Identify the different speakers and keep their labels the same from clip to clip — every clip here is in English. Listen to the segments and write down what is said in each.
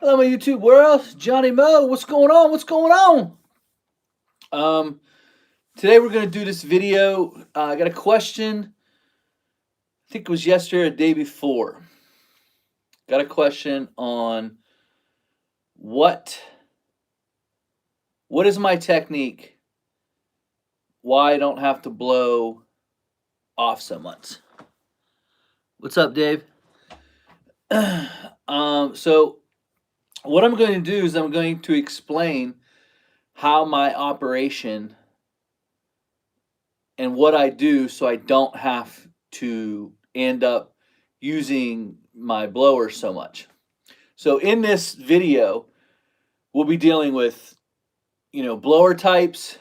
Speaker 1: Hello, my YouTube world. Johnny Mo. What's going on? What's going on? Um, Today we're gonna do this video. I got a question. I think it was yesterday or the day before. Got a question on what what is my technique? Why I don't have to blow off so much. What's up, Dave? So what I'm going to do is I'm going to explain how my operation and what I do so I don't have to end up using my blower so much. So in this video, we'll be dealing with, blower types.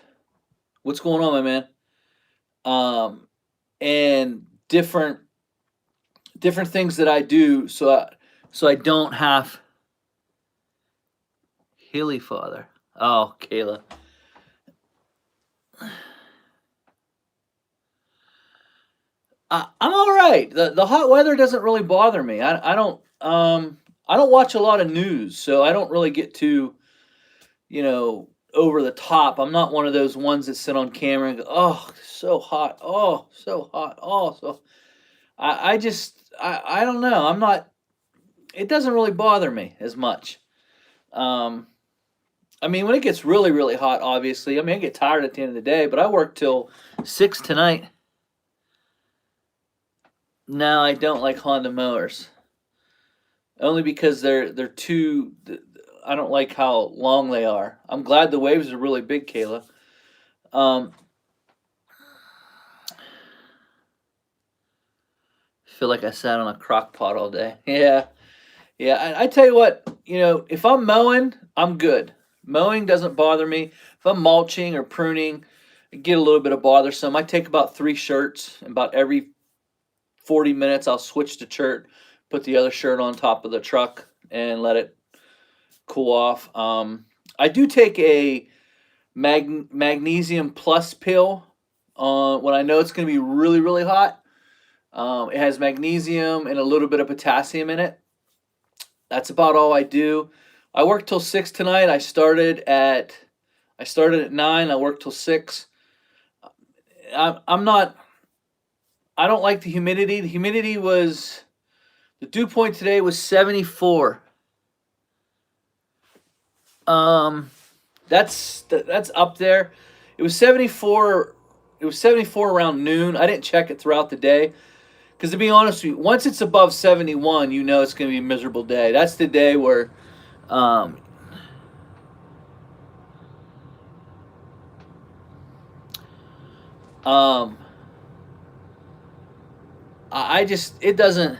Speaker 1: What's going on, my man? And different things that I do so I don't have Hilly Father. Oh, Kayla. I'm all right. The hot weather doesn't really bother me. I don't watch a lot of news, so I don't really get too, over the top. I'm not one of those ones that sit on camera and go, "Oh, so hot. Oh, so hot. Oh, so." I don't know. I'm not. It doesn't really bother me as much. Um, I mean, when it gets really really hot, obviously, I get tired at the end of the day. But I work till 6 tonight. No, I don't like Honda mowers. Only because they're too. I don't like how long they are. I'm glad the waves are really big, Kayla. Um, feel like I sat on a crock pot all day. Yeah, yeah. I tell you what, if I'm mowing, I'm good. Mowing doesn't bother me. If I'm mulching or pruning, I get a little bit of bothersome. I take about 3 shirts, and about every 40 minutes, I'll switch the shirt, put the other shirt on top of the truck, and let it cool off. I do take a magnesium plus pill when I know it's going to be really, really hot. It has magnesium and a little bit of potassium in it. That's about all I do. I worked till 6 tonight. I started at 9. I worked till 6. I'm not. I don't like the humidity. The dew point today was 74. That's up there. It was 74. It was 74 around noon. I didn't check it throughout the day because, to be honest with you, once it's above 71, you know it's going to be a miserable day. That's the day where, um, um, I just it doesn't.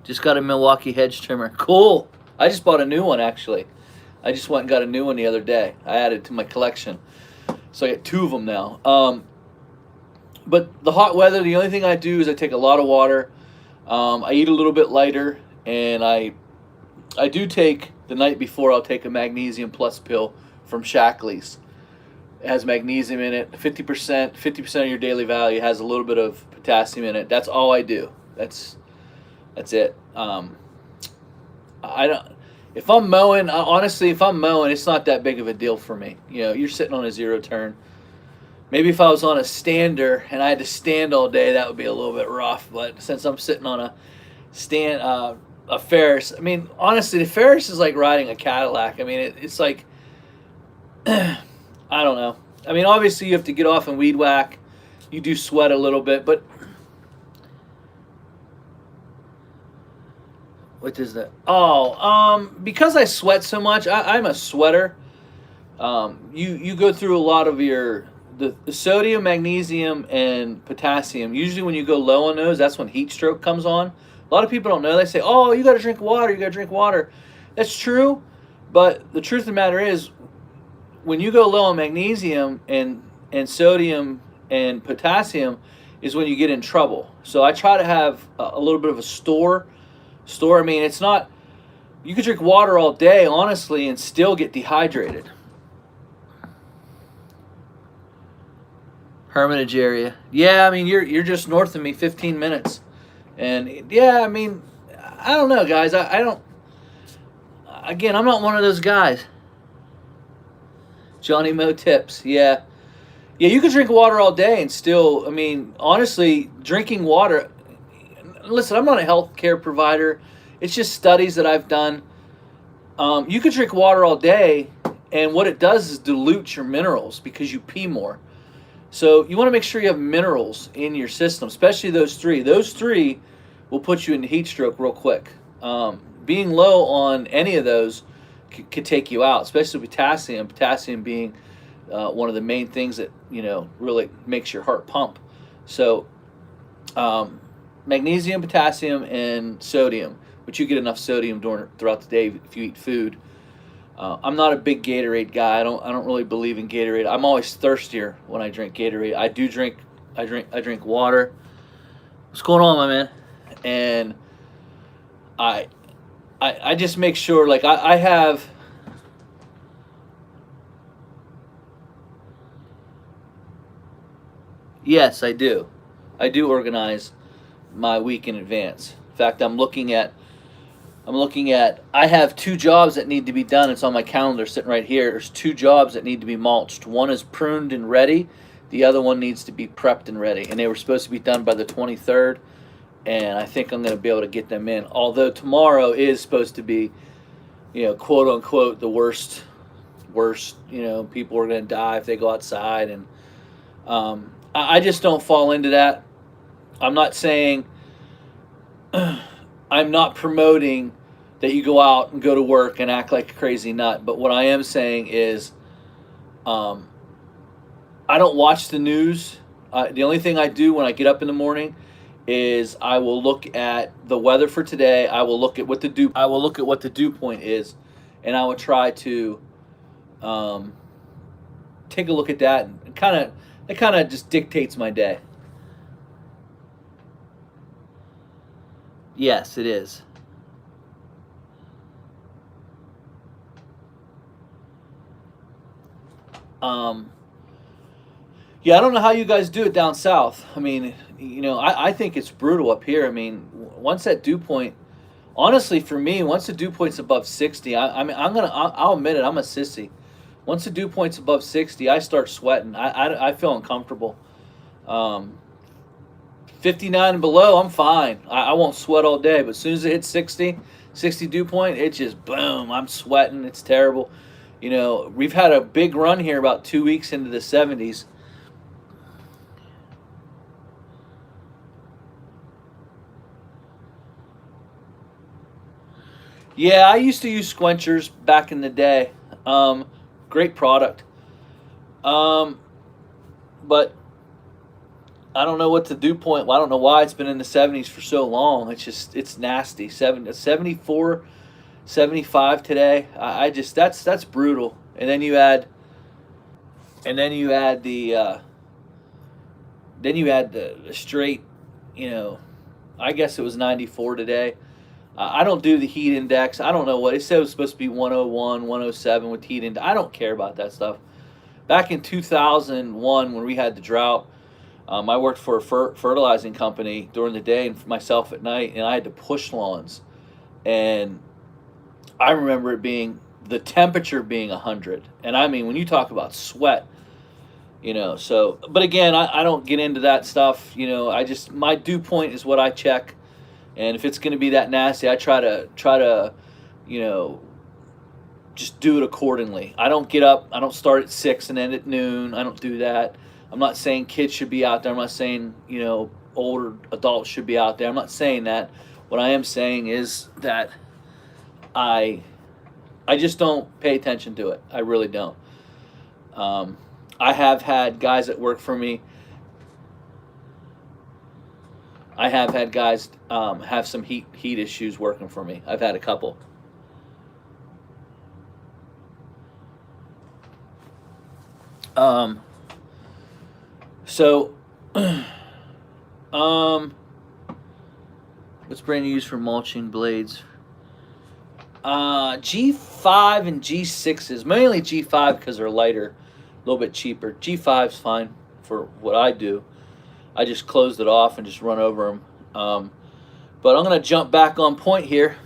Speaker 1: Just got a Milwaukee hedge trimmer. Cool. I just bought a new one actually. I just went and got a new one the other day. I added it to my collection. So I got 2 of them now. But the hot weather, the only thing I do is I take a lot of water. I eat a little bit lighter, and I do take the night before. I'll take a magnesium plus pill from Shackley's. It has magnesium in it. 50% of your daily value has a little bit of potassium in it. That's all I do. That's it. I don't. If I'm mowing, honestly, it's not that big of a deal for me. You're sitting on a 0 turn. Maybe if I was on a stander and I had to stand all day, that would be a little bit rough. But since I'm sitting on a Ferris, honestly, the Ferris is like riding a Cadillac. It's like, I don't know. Obviously you have to get off and weed whack. You do sweat a little bit, but what is that? Oh, because I sweat so much, I'm a sweater. You go through a lot of the sodium, magnesium, and potassium. Usually when you go low on those, that's when heat stroke comes on. A lot of people don't know. They say, "Oh, you got to drink water. You got to drink water." That's true, but the truth of the matter is, when you go low on magnesium and sodium and potassium, is when you get in trouble. So I try to have a little bit of a store. It's not. You could drink water all day, honestly, and still get dehydrated. Hermitage area. Yeah, you're just north of me, 15 minutes, and yeah, I don't know, guys. I don't. again, I'm not one of those guys. Johnny Mo tips. Yeah. Yeah, you can drink water all day and still, I mean, honestly, drinking water. Listen, I'm not a healthcare provider. It's just studies that I've done. You could drink water all day, and what it does is dilute your minerals because you pee more. So you want to make sure you have minerals in your system, especially those three. Those three will put you into heat stroke real quick. Being low on any of those could take you out, especially potassium. Potassium being one of the main things that really makes your heart pump. So magnesium, potassium, and sodium. But you get enough sodium throughout the day if you eat food. I'm not a big Gatorade guy. I don't really believe in Gatorade. I'm always thirstier when I drink Gatorade. I drink water. What's going on, my man? And I just make sure, like, I have. Yes, I do. I do organize my week in advance. In fact, I'm looking at. I have 2 jobs that need to be done. It's on my calendar sitting right here. There's 2 jobs that need to be mulched. One is pruned and ready. The other one needs to be prepped and ready. And they were supposed to be done by the 23rd. And I think I'm going to be able to get them in. Although tomorrow is supposed to be, quote unquote, the worst, people are going to die if they go outside. And I just don't fall into that. I'm not saying, I'm not promoting that you go out and go to work and act like a crazy nut. But what I am saying is, I don't watch the news. The only thing I do when I get up in the morning is I will look at the weather for today. I will look at what the dew point is, and I will try to take a look at that, and it kind of just dictates my day. Yes, it is. Yeah, I don't know how you guys do it down south. I mean, I think it's brutal up here. I mean, once that dew point, honestly, for me, once the dew point's above 60, I'll admit it, I'm a sissy. Once the dew point's above 60, I start sweating. I feel uncomfortable. 59 and below, I'm fine. I won't sweat all day, but as soon as it hits 60 dew point, it just boom, I'm sweating. It's terrible. We've had a big run here about 2 weeks into the 70s. Yeah, I used to use Squenchers back in the day. Great product. But I don't know what the dew point. Well, I don't know why it's been in the 70s for so long. It's nasty. 74, 75 today. I just that's brutal. And then you add the straight. I guess it was 94 today. I don't do the heat index. I don't know what it said. It was supposed to be 101, 107 with heat index. I don't care about that stuff. Back in 2001, when we had the drought, I worked for a fertilizing company during the day and myself at night, and I had to push lawns. And I remember the temperature being 100. And I mean, when you talk about sweat, so, but again, I don't get into that stuff. My dew point is what I check. And if it's going to be that nasty, I try to, just do it accordingly. I don't get up. I don't start at 6 and end at noon. I don't do that. I'm not saying kids should be out there. I'm not saying, older adults should be out there. I'm not saying that. What I am saying is that I just don't pay attention to it. I really don't. I have had guys that work for me. I have had guys have some heat issues working for me. I've had a couple. So, what's brand new used for mulching blades? G5 and G6s, mainly G5 because they're lighter, a little bit cheaper. G5's fine for what I do. I just closed it off and just run over them. But I'm going to jump back on point here.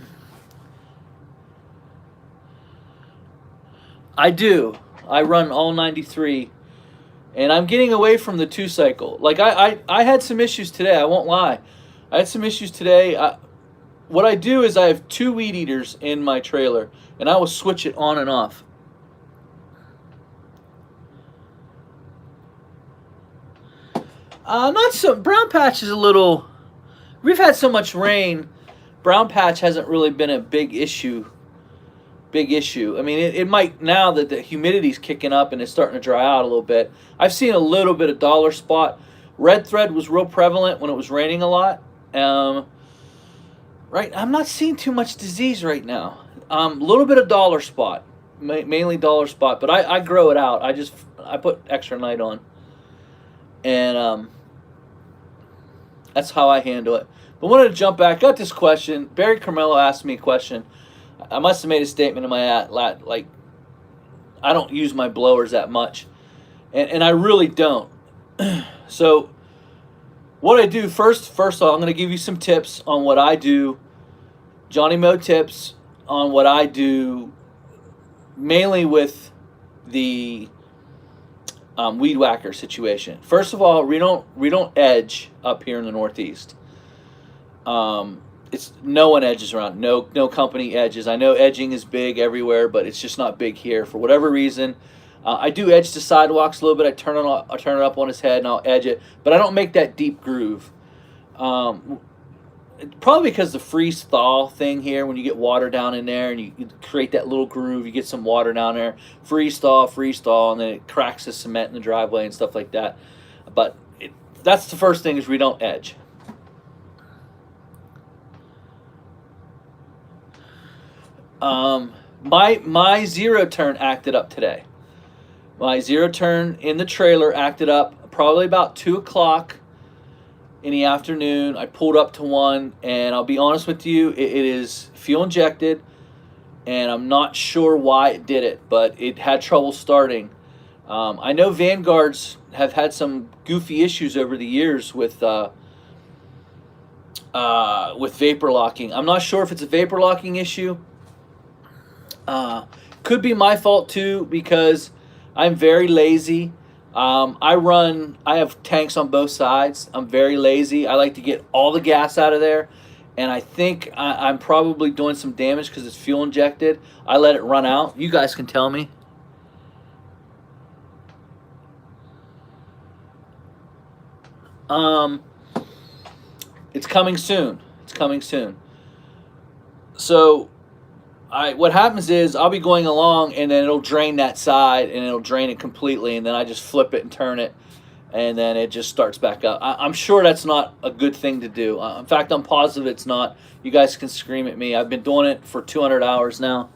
Speaker 1: I do. I run all 93, and I'm getting away from the 2 cycle. Like I had some issues today. I won't lie. I had some issues today. What I do is I have 2 weed eaters in my trailer, and I will switch it on and off. Not so. Brown patch is a little. We've had so much rain. Brown patch hasn't really been a big issue. Big issue. I mean, it might now that the humidity's kicking up and it's starting to dry out a little bit. I've seen a little bit of dollar spot. Red thread was real prevalent when it was raining a lot. Right, I'm not seeing too much disease right now. A little bit of dollar spot, mainly dollar spot, but I grow it out. I put extra night on, and that's how I handle it. But I wanted to jump back. Got this question. Barry Carmelo asked me a question. I must have made a statement in my like, I don't use my blowers that much, and I really don't. So what I do first of all, I'm going to give you some tips on what I do. Johnny Mow tips on what I do, mainly with the weed whacker situation. First of all, we don't edge up here in the Northeast. It's no one edges around. No company edges. I know edging is big everywhere, but it's just not big here for whatever reason. I do edge the sidewalks a little bit. I turn it up on his head and I'll edge it, but I don't make that deep groove. Probably because the freeze thaw thing here, when you get water down in there and you create that little groove, you get some water down there, freeze thaw, and then it cracks the cement in the driveway and stuff like that. But that's the first thing, is we don't edge. My zero turn acted up today. My zero turn in the trailer acted up probably about 2 o'clock in the afternoon. I pulled up to one, and I'll be honest with you, it is fuel injected, and I'm not sure why it did it, but it had trouble starting. I know Vanguards have had some goofy issues over the years with vapor locking. I'm not sure if it's a vapor locking issue. Could be my fault too, because I'm very lazy. I have tanks on both sides. I'm very lazy. I like to get all the gas out of there, and I think I'm probably doing some damage because it's fuel injected. I let it run out. You guys can tell me. It's coming soon. It's coming soon. So what happens is I'll be going along, and then it'll drain that side, and it'll drain it completely, and then I just flip it and turn it, and then it just starts back up. I'm sure that's not a good thing to do. In fact, I'm positive it's not. You guys can scream at me. I've been doing it for 200 hours now.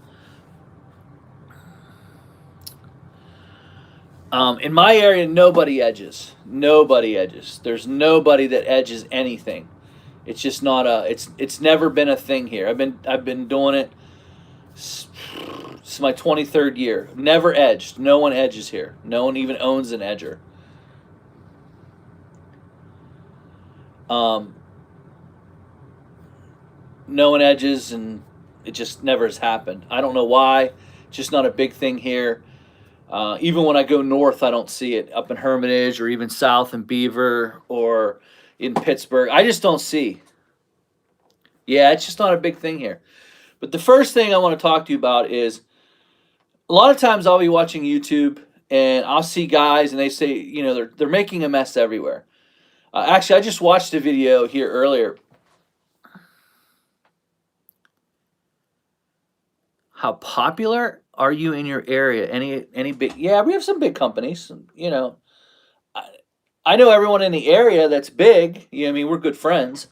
Speaker 1: In my area, nobody edges. Nobody edges. There's nobody that edges anything. It's just not it's never been a thing here. I've been doing it. It's my 23rd year. Never edged. No one edges here. No one even owns an edger. No one edges, and it just never has happened. I don't know why. It's just not a big thing here. Even when I go north, I don't see it. Up in Hermitage, or even south in Beaver, or in Pittsburgh, I just don't see. Yeah, it's just not a big thing here. But the first thing I want to talk to you about is, a lot of times I'll be watching YouTube and I'll see guys and they say, they're making a mess everywhere. Actually, I just watched a video here earlier. How popular are you in your area? Any big? Yeah, we have some big companies. I know everyone in the area that's big. We're good friends.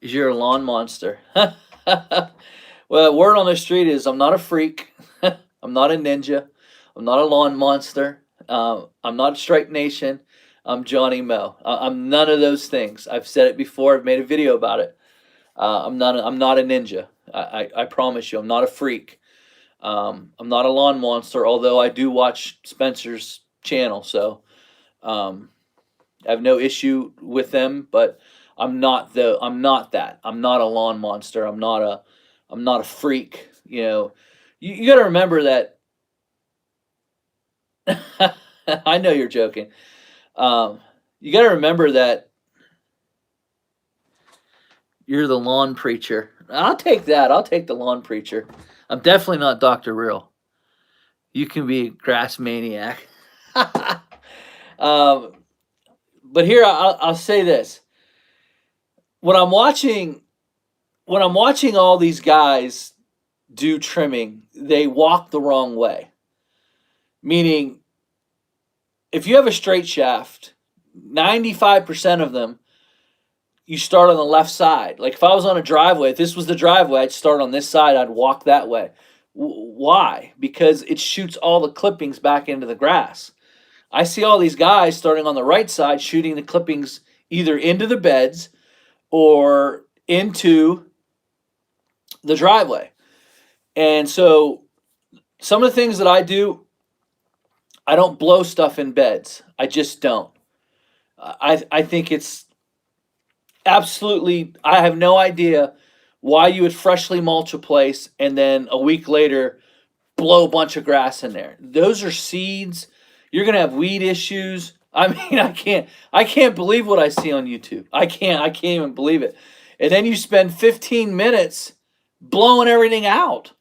Speaker 1: Is you're a lawn monster? Well, word on the street is I'm not a freak. I'm not a ninja. I'm not a lawn monster. I'm not a Strike Nation. I'm Johnny Mow. I'm none of those things. I've said it before. I've made a video about it. I'm not a ninja. I promise you, I'm not a freak. I'm not a lawn monster, although I do watch Spencer's channel, so I have no issue with them. But I'm not that. I'm not a lawn monster. I'm not I'm not a freak. You got to remember that. I know you're joking. Um, you got to remember that you're the lawn preacher. I'll take that. I'll take the lawn preacher. I'm definitely not Dr. Real. You can be a grass maniac. um, but here I'll say this: when I'm watching all these guys do trimming, they walk the wrong way. Meaning, if you have a straight shaft, 95% of them you start on the left side. Like if I was on a driveway, if this was the driveway, I'd start on this side, I'd walk that way. Why? Because it shoots all the clippings back into the grass. I see all these guys starting on the right side, shooting the clippings either into the beds or into the driveway. And so some of the things that I do, I don't blow stuff in beds. I just don't. I think it's absolutely, I have no idea why you would freshly mulch a place and then a week later blow a bunch of grass in there. Those are seeds. You're gonna have weed issues. I mean, I can't believe what I see on YouTube. I can't even believe it. And then you spend 15 minutes blowing everything out.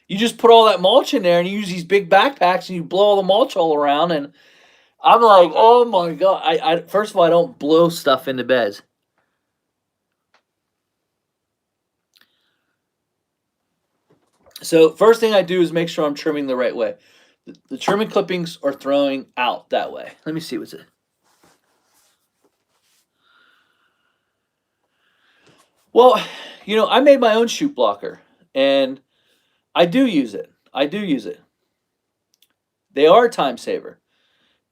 Speaker 1: You just put all that mulch in there and you use these big backpacks and you blow all the mulch all around. And I'm like, oh my God. I first of all, I don't blow stuff into beds. So first thing I do is make sure I'm trimming the right way. The trimming clippings are throwing out that way. Let me see what's it. Well, I made my own shoot blocker, and I do use it. I do use it. They are a time saver,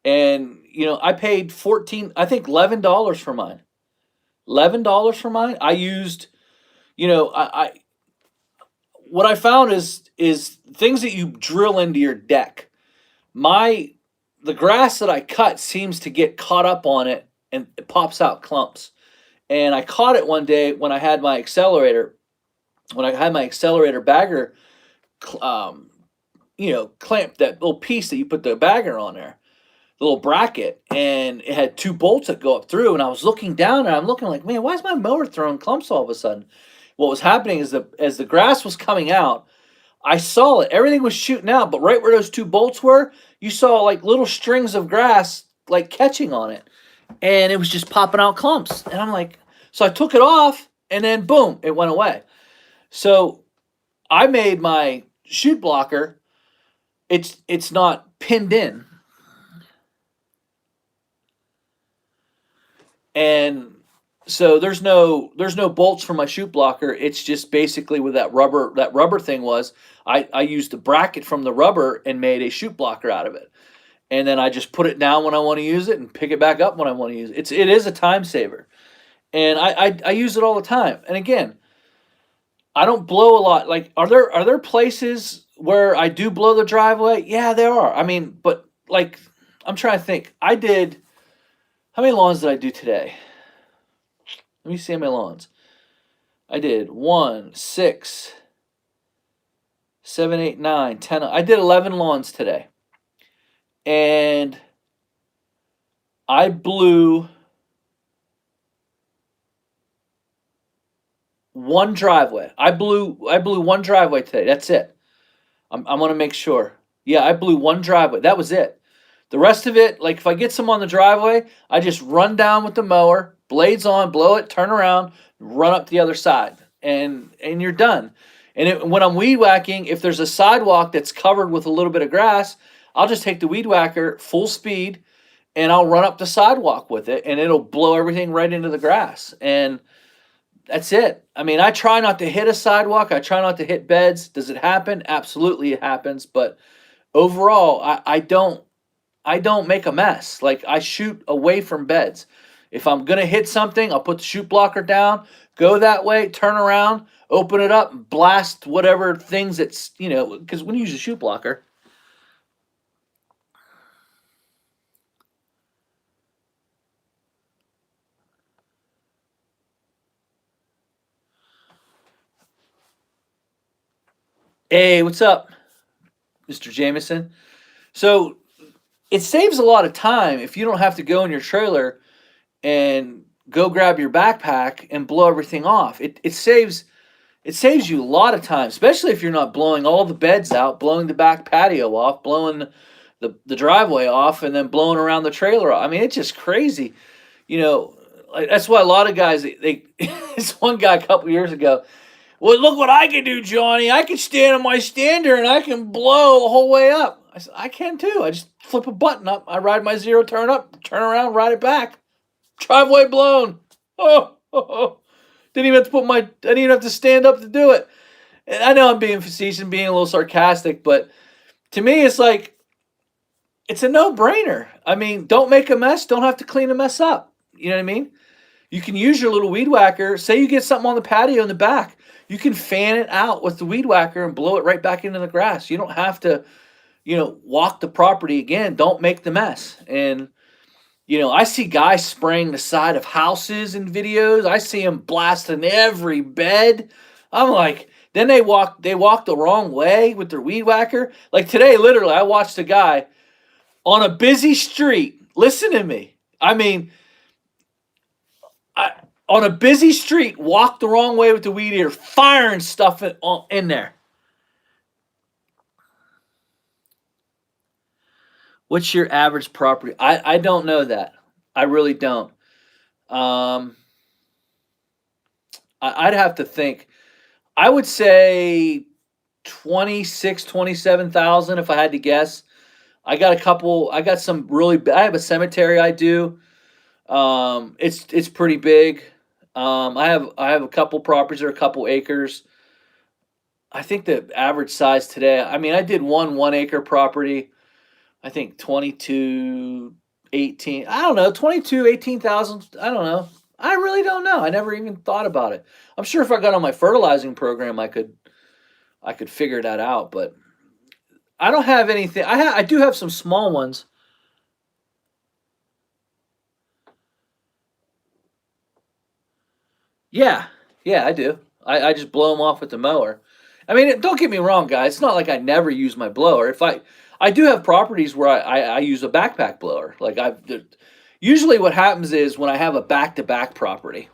Speaker 1: and I paid I think $11 for mine. $11 for mine. I used, I what I found is things that you drill into your deck. The grass that I cut seems to get caught up on it and it pops out clumps. And I caught it one day when I had my accelerator, bagger, um, clamp, that little piece that you put the bagger on there, the little bracket, and it had two bolts that go up through. And I was looking down and I'm looking like, man, why is my mower throwing clumps all of a sudden? What was happening is as the grass was coming out, I saw it. Everything was shooting out, but right where those two bolts were, you saw like little strings of grass like catching on it. And it was just popping out clumps. And I'm like, so I took it off and then boom, it went away. So I made my shoot blocker. It's not pinned in. And so there's no bolts for my shoot blocker. It's just basically with that rubber thing was I used the bracket from the rubber and made a shoot blocker out of it. And then I just put it down when I want to use it and pick it back up when I want to use it. It is a time saver. And I use it all the time. And again, I don't blow a lot. Like, are there places where I do blow the driveway? Yeah, there are. I mean, but like, I'm trying to think. How many lawns did I do today? Let me see how many lawns. I did 1, 6, 7, 8, 9, 10. I did 11 lawns today. And I blew one driveway. I blew one driveway today. That's it. I'm gonna make sure. Yeah, I blew one driveway. That was it. The rest of it, like if I get some on the driveway, I just run down with the mower, blades on, blow it, turn around, run up the other side, and you're done. And when I'm weed whacking, if there's a sidewalk that's covered with a little bit of grass, I'll just take the weed whacker full speed, and I'll run up the sidewalk with it, and it'll blow everything right into the grass. And that's it. I mean, I try not to hit a sidewalk. I try not to hit beds. Does it happen? Absolutely, it happens. But overall, I don't make a mess. Like I shoot away from beds. If I'm gonna hit something, I'll put the shoot blocker down, go that way, turn around, open it up, and blast whatever things that's because when you use a shoot blocker. Hey, what's up, Mr. Jameson? So it saves a lot of time if you don't have to go in your trailer and go grab your backpack and blow everything off. It saves you a lot of time, especially if you're not blowing all the beds out, blowing the back patio off, blowing the driveway off, and then blowing around the trailer off. I mean, it's just crazy. You know, like, that's why a lot of guys they this one guy a couple years ago. Well, look what I can do, Johnny. I can stand on my stander and I can blow the whole way up. I said, I can too. I just flip a button up. I ride my zero turn up, turn around, ride it back. Driveway blown. Oh. Didn't even have to I didn't even have to stand up to do it. And I know I'm being facetious and being a little sarcastic, but to me, it's like, it's a no brainer. I mean, don't make a mess. Don't have to clean a mess up. You know what I mean? You can use your little weed whacker. Say you get something on the patio in the back, you can fan it out with the weed whacker and blow it right back into the grass. You don't have to, walk the property again. Don't make the mess. And I see guys spraying the side of houses in videos. I see them blasting every bed. I'm like, then they walk the wrong way with their weed whacker. Like today, literally, I watched a guy on a busy street. Listen to me. I mean, on a busy street, walk the wrong way with the weed eater, firing stuff in there. What's your average property? I don't know that. I really don't. Um, I'd have to think. I would say 26, 27,000 if I had to guess. I got some really, I have a cemetery I do. It's pretty big. I have a couple properties that are a couple acres. I think the average size today, I mean, I did 1 acre property. I think 22, 18. I don't know, 22, 18,000. I don't know. I really don't know. I never even thought about it. I'm sure if I got on my fertilizing program, I could figure that out, but I don't have anything. I do have some small ones. Yeah, yeah, I do. I just blow them off with the mower. I mean, don't get me wrong, guys. It's not like I never use my blower. I do have properties where I use a backpack blower. Usually what happens is when I have a back-to-back property.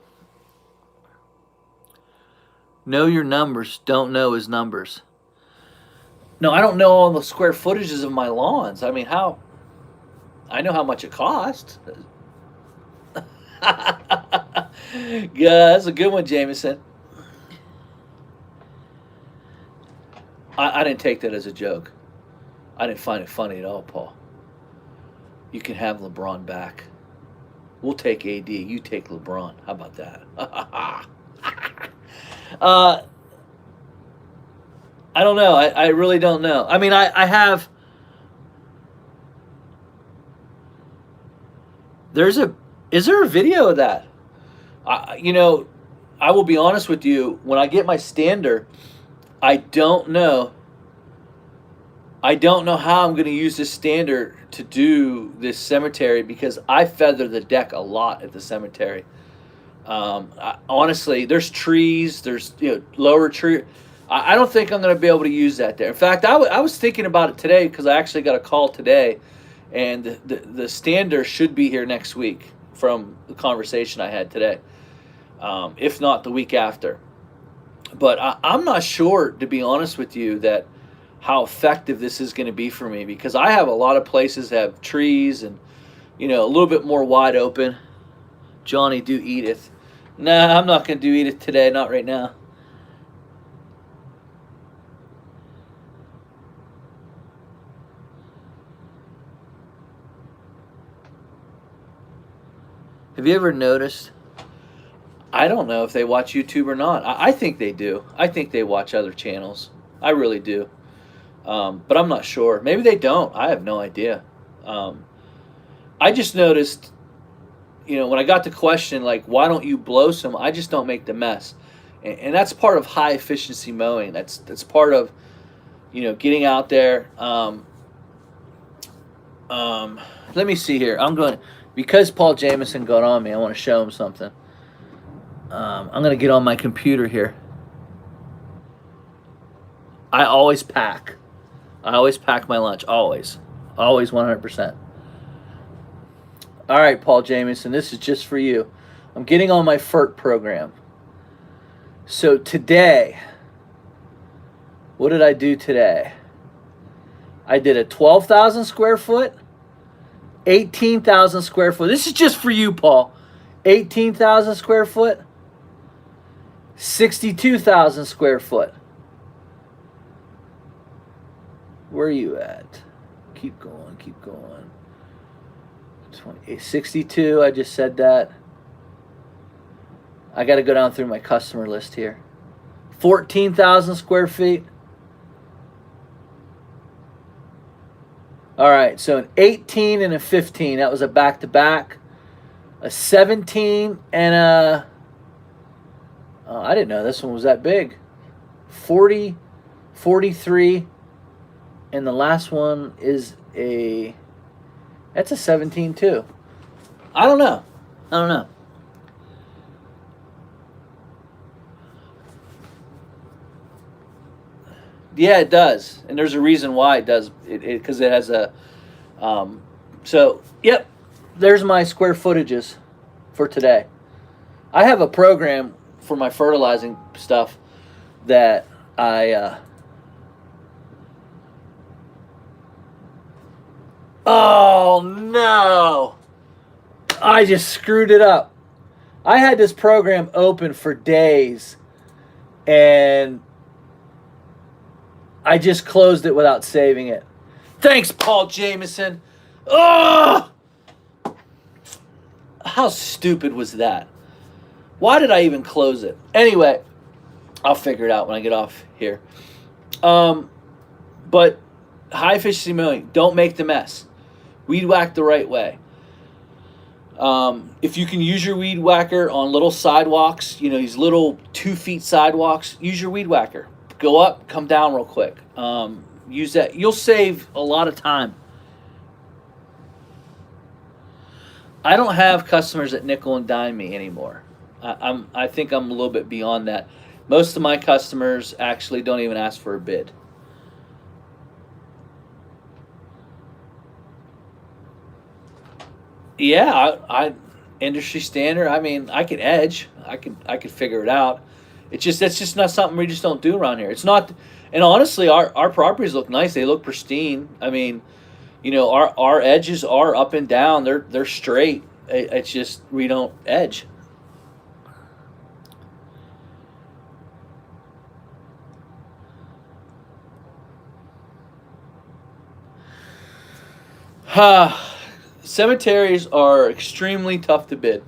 Speaker 1: Know your numbers. Don't know his numbers. No, I don't know all the square footages of my lawns. I mean, how? I know how much it costs. Yeah, that's a good one, Jameson. I didn't take that as a joke. I didn't find it funny at all, Paul. You can have LeBron back. We'll take AD. You take LeBron. How about that? uh, I don't know. I really don't know. I mean, I have. Is there a video of that? I will be honest with you. When I get my stander, I don't know. I don't know how I'm going to use this stander to do this cemetery because I feather the deck a lot at the cemetery. Honestly, there's trees, there's lower tree. I don't think I'm going to be able to use that there. In fact, I was thinking about it today because I actually got a call today, and the stander should be here next week from the conversation I had today, if not the week after. But I'm not sure, to be honest with you, that how effective this is going to be for me because I have a lot of places that have trees and a little bit more wide open. Johnny, do Edith. Nah, I'm not going to do Edith today, not right now. Have you ever noticed? I don't know if they watch YouTube or not. I think they do. I think they watch other channels. I really do. But I'm not sure. Maybe they don't. I have no idea. I just noticed, when I got the question, like, why don't you blow some? I just don't make the mess. And that's part of high efficiency mowing. That's part of, getting out there. Let me see here. Because Paul Jameson got on me, I want to show him something. I'm going to get on my computer here. I always pack. I always pack my lunch. Always. Always 100%. All right, Paul Jamison, this is just for you. I'm getting on my FERT program. So today, what did I do today? I did a 12,000 square foot, 18,000 square foot. This is just for you, Paul. 18,000 square foot, 62,000 square foot. Where are you at? Keep going, keep going. 62, I just said that. I got to go down through my customer list here. 14,000 square feet. All right, so an 18 and a 15. That was a back-to-back. A 17 and a... Oh, I didn't know this one was that big. 40, 43, and the last one is a... That's a 17 too. I don't know. Yeah, it does, and there's a reason why it does. Because it has a. So yep, there's my square footages for today. I have a program for my fertilizing stuff that I. Oh no! I just screwed it up. I had this program open for days, and I just closed it without saving it. Thanks, Paul Jamison. Oh! How stupid was that? Why did I even close it? Anyway, I'll figure it out when I get off here. But high efficiency mowing, don't make the mess. Weed whack the right way. If you can use your weed whacker on little sidewalks, these little 2 feet sidewalks, use your weed whacker. Go up, come down real quick. Use that. You'll save a lot of time. I don't have customers that nickel and dime me anymore. I think I'm a little bit beyond that. Most of my customers actually don't even ask for a bid. Yeah, I industry standard. I mean, I can edge. I could figure it out. That's just not something we just don't do around here. It's not, and honestly, our properties look nice. They look pristine. I mean, our edges are up and down. They're straight. It's just we don't edge. Cemeteries are extremely tough to bid.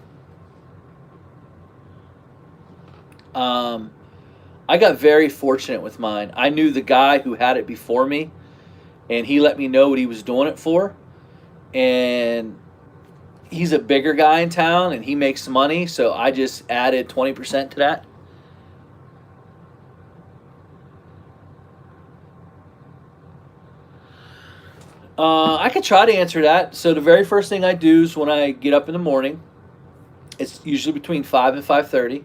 Speaker 1: I got very fortunate with mine. I knew the guy who had it before me, and he let me know what he was doing it for. And he's a bigger guy in town, and he makes money, so I just added 20% to that. I could try to answer that. So the very first thing I do is when I get up in the morning, it's usually between 5 and 5:30.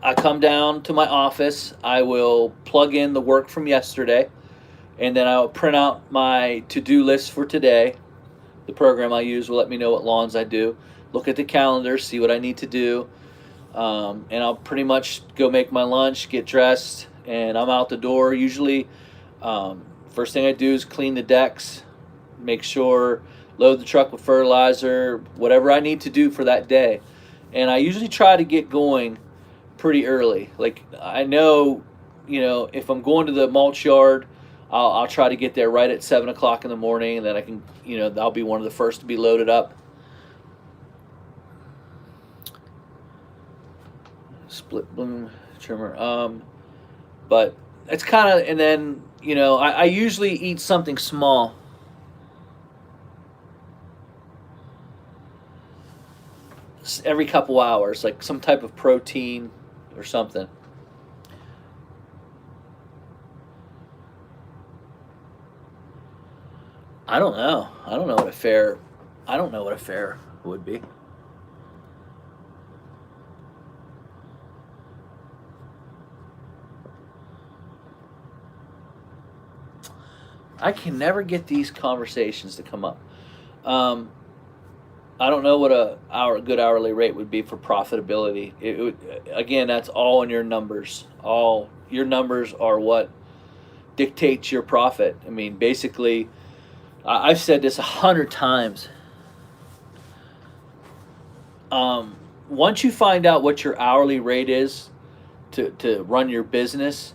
Speaker 1: I come down to my office. I will plug in the work from yesterday, and then I'll print out my to-do list for today. The program I use will let me know what lawns I do. Look at the calendar, see what I need to do, and I'll pretty much go make my lunch, get dressed, and I'm out the door. Usually, first thing I do is clean the decks, make sure, load the truck with fertilizer, whatever I need to do for that day. And I usually try to get going pretty early. Like, I know, if I'm going to the mulch yard, I'll try to get there right at 7 o'clock in the morning, and then I can, I'll be one of the first to be loaded up. Split bloom trimmer. But it's kind of, and then, I usually eat something small. Every couple hours, like some type of protein or something. I don't know what a fair I don't know what a fair would be. I can never get these conversations to come up. Um, I don't know what a good hourly rate would be for profitability. Again, that's all in your numbers. All your numbers are what dictates your profit. I mean, basically, I've said this 100 times. Once you find out what your hourly rate is to run your business,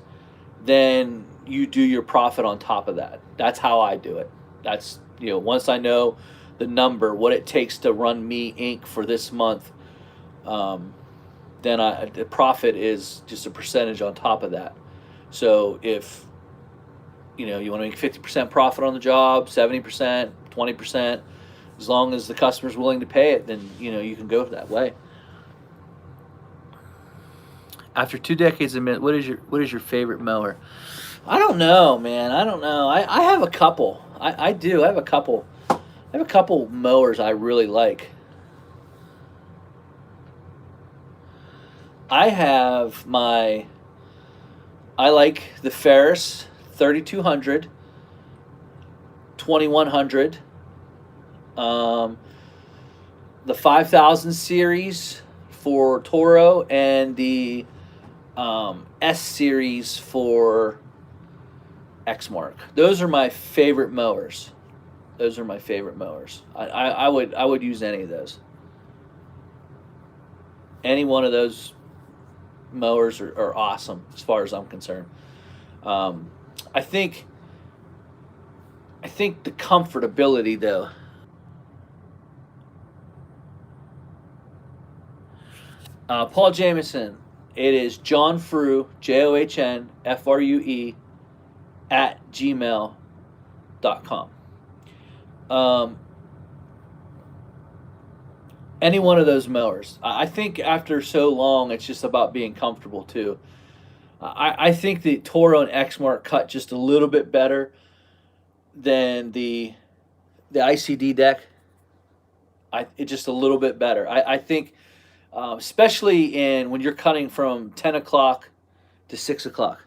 Speaker 1: then you do your profit on top of that. That's how I do it. That's, once I know the number, what it takes to run me Inc. for this month, um, then the profit is just a percentage on top of that. So if you want to make 50% profit on the job, 70%, 20%, as long as the customer's willing to pay it, then you can go that way. After 2 decades of what is your favorite mower? I don't know, man. I don't know. I have a couple. I do. I have a couple. I have a couple mowers I really like. I like the Ferris 3200, 2100, the 5000 series for Toro, and the S series for Exmark. Those are my favorite mowers. I would use any of those. Any one of those mowers are awesome as far as I'm concerned. Um, I think the comfortability though. Paul Jameson. It is John Frue, JOHNFRUE at gmail.com. Um, any one of those mowers. I think after so long, it's just about being comfortable too. I think the Toro and Exmark cut just a little bit better than the ICD deck. It's just a little bit better. I think, especially in when you're cutting from 10 o'clock to 6 o'clock.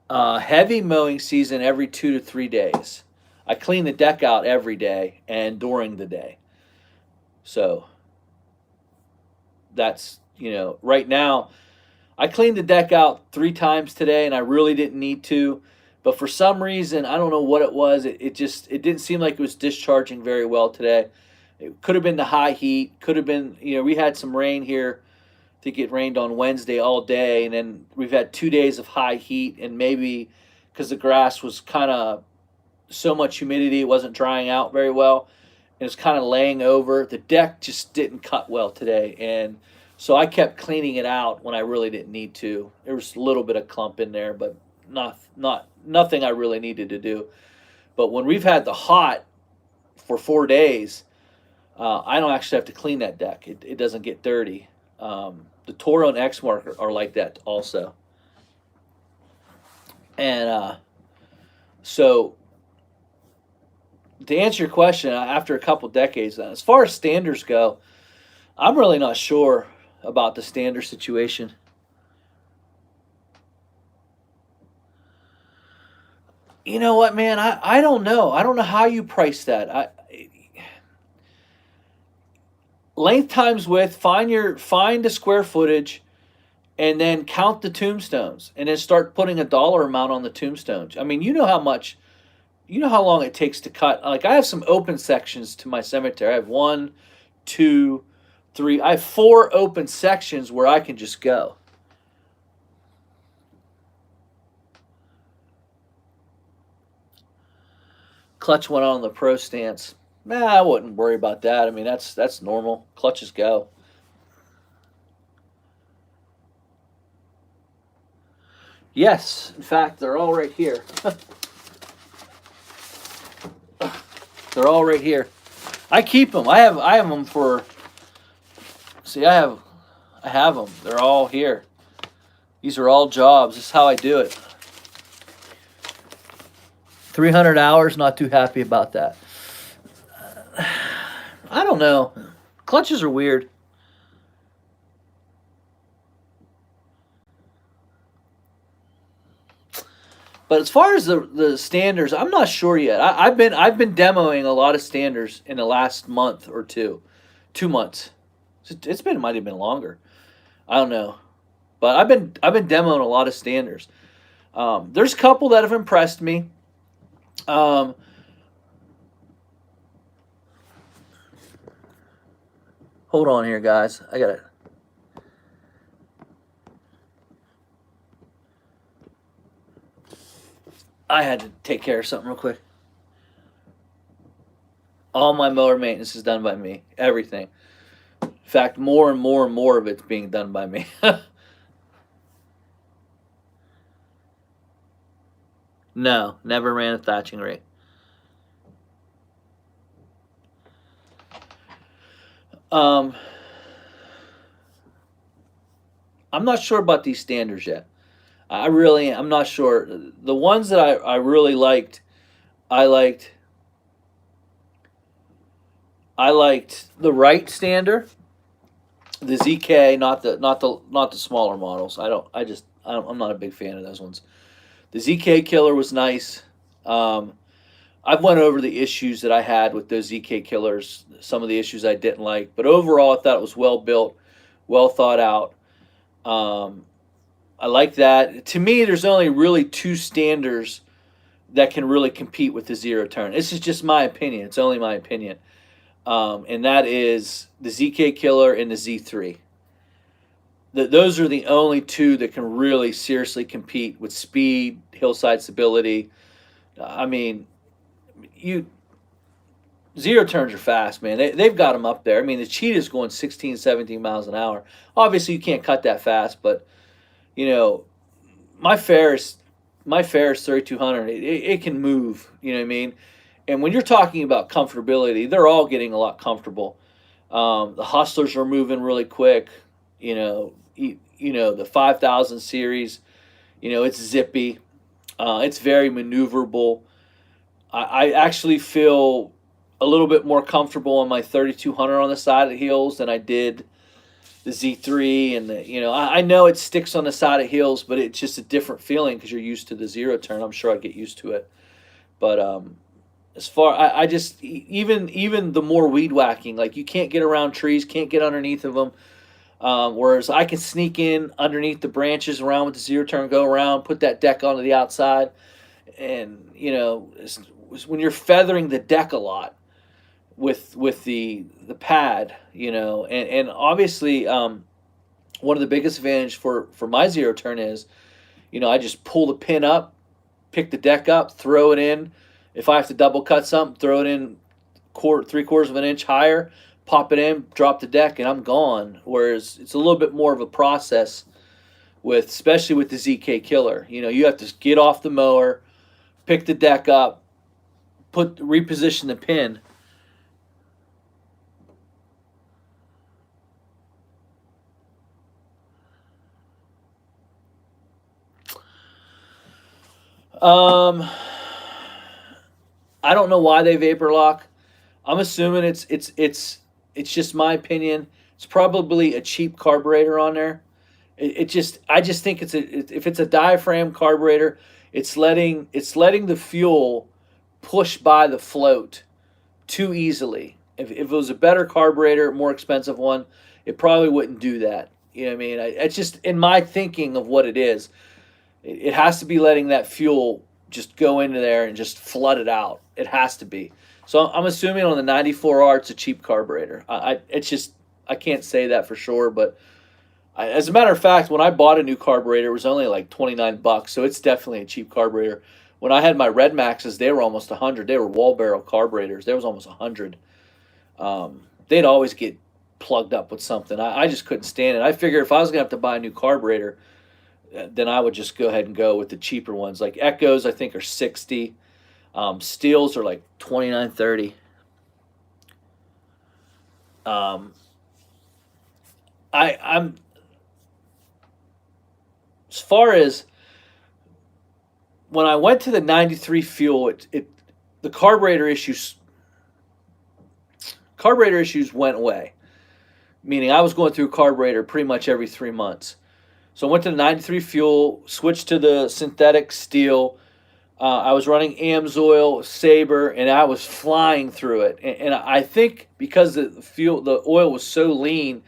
Speaker 1: Heavy mowing season every 2 to 3 days. I clean the deck out every day and during the day. So that's, right now, I cleaned the deck out 3 times today and I really didn't need to. But for some reason, I don't know what it was. It didn't seem like it was discharging very well today. It could have been the high heat. Could have been, we had some rain here. I think it rained on Wednesday all day, and then we've had 2 days of high heat, and maybe because the grass was kind of so much humidity, it wasn't drying out very well, and it's kind of laying over. The deck just didn't cut well today, and so I kept cleaning it out when I really didn't need to. There was a little bit of clump in there, but nothing I really needed to do. But when we've had the hot for 4 days, I don't actually have to clean that deck. It doesn't get dirty. The Toro and Exmark are like that also. And so, to answer your question, after a couple decades, as far as standards go, I'm really not sure about the standard situation. You know what, man? I don't know. I don't know how you price that. Length times width. Find the square footage, and then count the tombstones, and then start putting a dollar amount on the tombstones. I mean, you know how long it takes to cut. Like, I have some open sections to my cemetery. I have 1, 2, 3. I have 4 open sections where I can just go. Clutch went on the pro stance. Nah, I wouldn't worry about that. I mean, that's normal. Clutches go. Yes, in fact, they're all right here. They're all right here. I keep them. I have them for. See, I have them. They're all here. These are all jobs. This is how I do it. 300 hours, not too happy about that. I don't know. Clutches are weird. But as far as the standers, I'm not sure yet. I've been demoing a lot of standers in the last month or two, 2 months. It's been might have been longer. I don't know, but I've been demoing a lot of standers. There's a couple that have impressed me. Um, Hold on here, guys. I had to take care of something real quick. All my mower maintenance is done by me. Everything. In fact, more and more and more of it's being done by me. No, never ran a thatching rate. Um, I'm not sure about these standards yet. I'm not sure. The ones that I really liked, I liked I liked the right stander, the ZK, not the smaller models. I'm not a big fan of those ones. The ZK killer was nice. Um, I've went over the issues that I had with those ZK killers, some of the issues I didn't like, but overall I thought it was well built, well thought out. Um, I like that. To me, there's only really two standers that can really compete with the zero turn. This is just my opinion. It's only my opinion, and that is the ZK Killer and the Z3. Those are the only two that can really seriously compete with speed, hillside stability. I mean, you zero turns are fast, man. They've got them up there. I mean, the Cheetah's going 16, 17 miles an hour. Obviously, you can't cut that fast, but you know, my Ferris, my Ferris 3200, it can move. You know what I mean? And when you're talking about comfortability, they're all getting a lot comfortable. The Hustlers are moving really quick. The 5000 series. It's zippy. It's very maneuverable. I actually feel a little bit more comfortable on my 3200 on the side of the heels than I did the Z3 and I know it sticks on the side of heels, but it's just a different feeling because you're used to the zero turn. I'm sure I'd get used to it, but as far I just even the more weed whacking, like you can't get around trees, can't get underneath of them. Whereas I can sneak in underneath the branches around with the zero turn, go around, put that deck onto the outside, and when you're feathering the deck a lot with the pad, and obviously one of the biggest advantage for my zero turn is, I just pull the pin up, pick the deck up, throw it in. If I have to double cut something, throw it in three quarters of an inch higher, pop it in, drop the deck, and I'm gone. Whereas it's a little bit more of a process especially with the ZK Killer. You have to get off the mower, pick the deck up, reposition the pin. I don't know why they vapor lock. I'm assuming it's just my opinion. It's probably a cheap carburetor on there. I just think if it's a diaphragm carburetor, it's letting the fuel push by the float too easily. If it was a better carburetor, more expensive one, it probably wouldn't do that. You know what I mean? It's just in my thinking of what it is. It has to be letting that fuel just go into there and just flood it out. It has to be. So I'm assuming on the 94R it's a cheap carburetor. I can't say that for sure, but as a matter of fact, when I bought a new carburetor, it was only like $29, so it's definitely a cheap carburetor. When I had my Red Maxes, they were almost 100. They were wall barrel carburetors. There was almost 100. They'd always get plugged up with something. I just couldn't stand it. I figured if I was gonna have to buy a new carburetor, then I would just go ahead and go with the cheaper ones. Like Echoes, I think are 60. Steels are like 29, 30. I'm as far as when I went to the 93 fuel, the carburetor issues went away. Meaning I was going through carburetor pretty much every 3 months. So I went to the 93 fuel, switched to the synthetic steel. I was running AMSOIL, Sabre, and I was flying through it. And I think because the oil was so lean,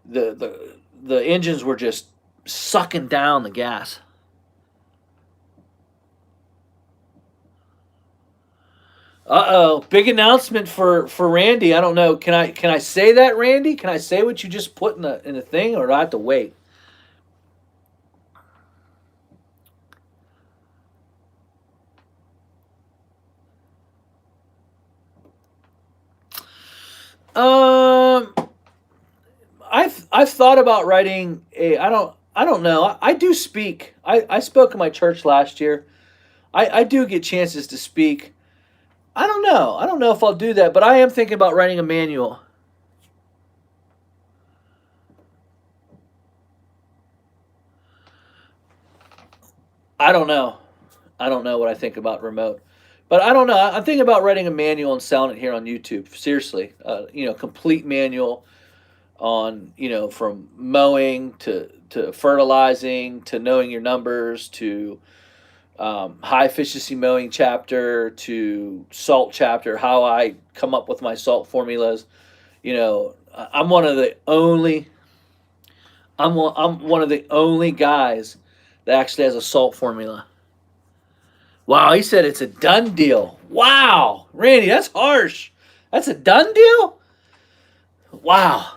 Speaker 1: the engines were just sucking down the gas. Uh-oh, big announcement for Randy. I don't know. Can I say that, Randy? Can I say what you just put in the thing, or do I have to wait? Um, I've thought about writing a. I don't know. I do speak. I spoke in my church last year. I do get chances to speak. I don't know. I don't know if I'll do that, but I am thinking about writing a manual. I don't know. I don't know what I think about remote, but I don't know. I'm thinking about writing a manual and selling it here on YouTube. Seriously, complete manual on from mowing to fertilizing to knowing your numbers to high efficiency mowing chapter to salt chapter. How I come up with my salt formulas. I'm one of the only I'm one of the only guys that actually has a salt formula. Wow, he said it's a done deal. Wow, Randy, that's harsh. That's a done deal? Wow.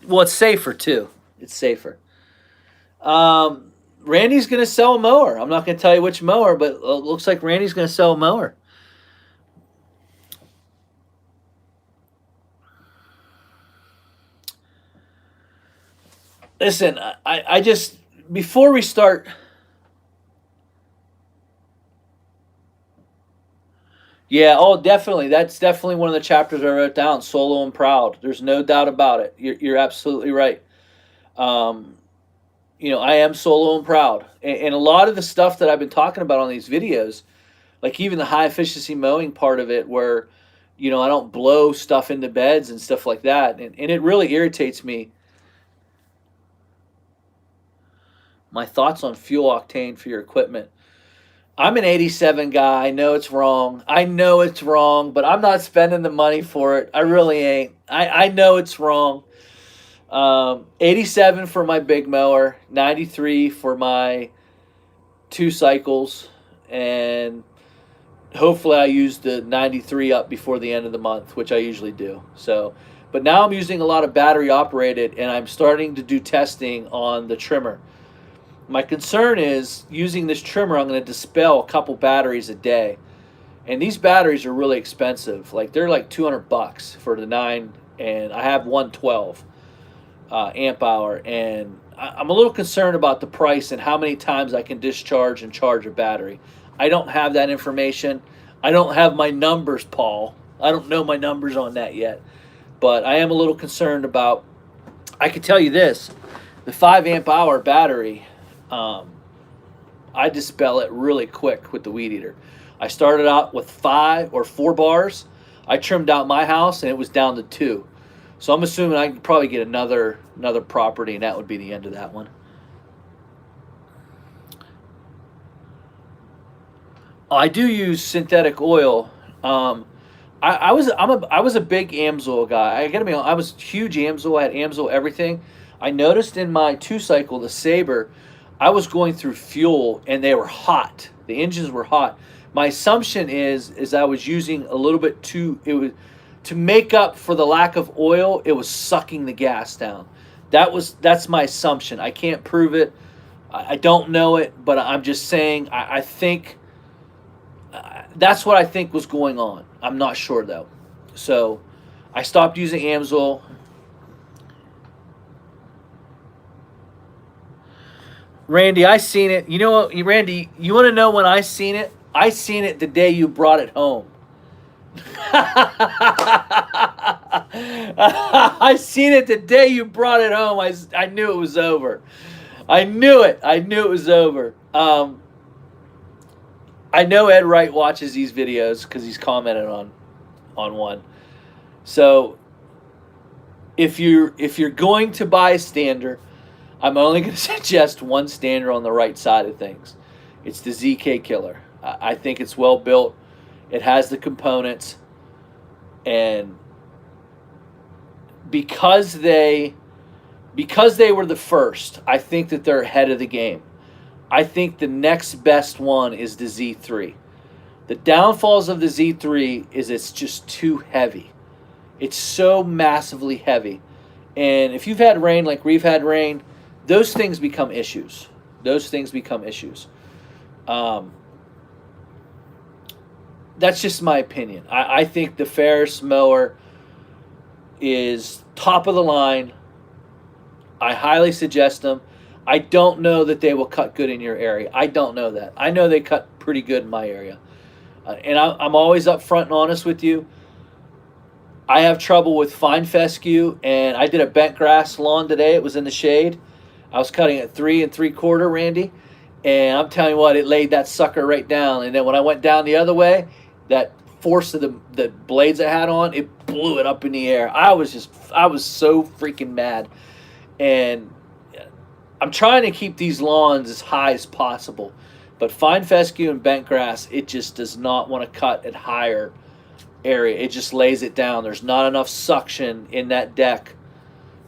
Speaker 1: Well, it's safer too. It's safer. Randy's going to sell a mower. I'm not going to tell you which mower, but it looks like Randy's going to sell a mower. Listen, I just, before we start, yeah, oh, definitely. That's definitely one of the chapters I wrote down, solo and proud. There's no doubt about it. You're absolutely right. Um, I am solo and proud. And a lot of the stuff that I've been talking about on these videos, like even the high efficiency mowing part of it, where, I don't blow stuff into beds and stuff like that. And it really irritates me. My thoughts on fuel octane for your equipment. I'm an 87 guy. I know it's wrong. I know it's wrong, but I'm not spending the money for it. I really ain't. I know it's wrong. 87 for my big mower, 93 for my 2 cycles, and hopefully I use the 93 up before the end of the month, which I usually do. So, but now I'm using a lot of battery operated, and I'm starting to do testing on the trimmer. My concern is using this trimmer, I'm going to dispel a couple batteries a day. And these batteries are really expensive. Like they're like $200 for the 9, and I have 112 amp hour. And I'm a little concerned about the price and how many times I can discharge and charge a battery. I don't have that information. I don't have my numbers, Paul. I don't know my numbers on that yet. But I am a little concerned about, I can tell you this, the 5 amp hour battery, I dispel it really quick with the weed eater. I started out with 5 or 4 bars. I trimmed out my house and it was down to 2. So I'm assuming I can probably get another property, and that would be the end of that one. I do use synthetic oil. I was a big AMSOIL guy. I gotta be honest, I was huge AMSOIL. I had AMSOIL everything. I noticed in my 2-cycle, the Sabre, I was going through fuel and they were hot. The engines were hot. My assumption is I was using a little bit too. It was to make up for the lack of oil. It was sucking the gas down. That's my assumption. I can't prove it. I don't know it, but I'm just saying. I think that's what I think was going on. I'm not sure though. So I stopped using AMSOIL. Randy, I seen it. You know what, Randy, you want to know when I seen it? I seen it the day you brought it home. I seen it the day you brought it home. I knew it was over. I knew it. I knew it was over. I know Ed Wright watches these videos because he's commented on one. So if you're going to buy a stander, I'm only going to suggest one stander on the right side of things. It's the ZK Killer. I think it's well built. It has the components, and because they were the first, I think that they're ahead of the game. I think the next best one is the Z3. The downfalls of the Z3 is it's just too heavy. It's so massively heavy. And if you've had rain like we've had rain, those things become issues. Those things become issues. That's just my opinion. I think the Ferris mower is top of the line. I highly suggest them. I don't know that they will cut good in your area. I don't know that. I know they cut pretty good in my area. And I'm always upfront and honest with you. I have trouble with fine fescue, and I did a bent grass lawn today. It was in the shade. I was cutting at 3 3/4, Randy, and I'm telling you what, it laid that sucker right down. And then when I went down the other way, that force of the blades I had on, it blew it up in the air. I was so freaking mad. And I'm trying to keep these lawns as high as possible. But fine fescue and bent grass, it just does not want to cut at higher area. It just lays it down. There's not enough suction in that deck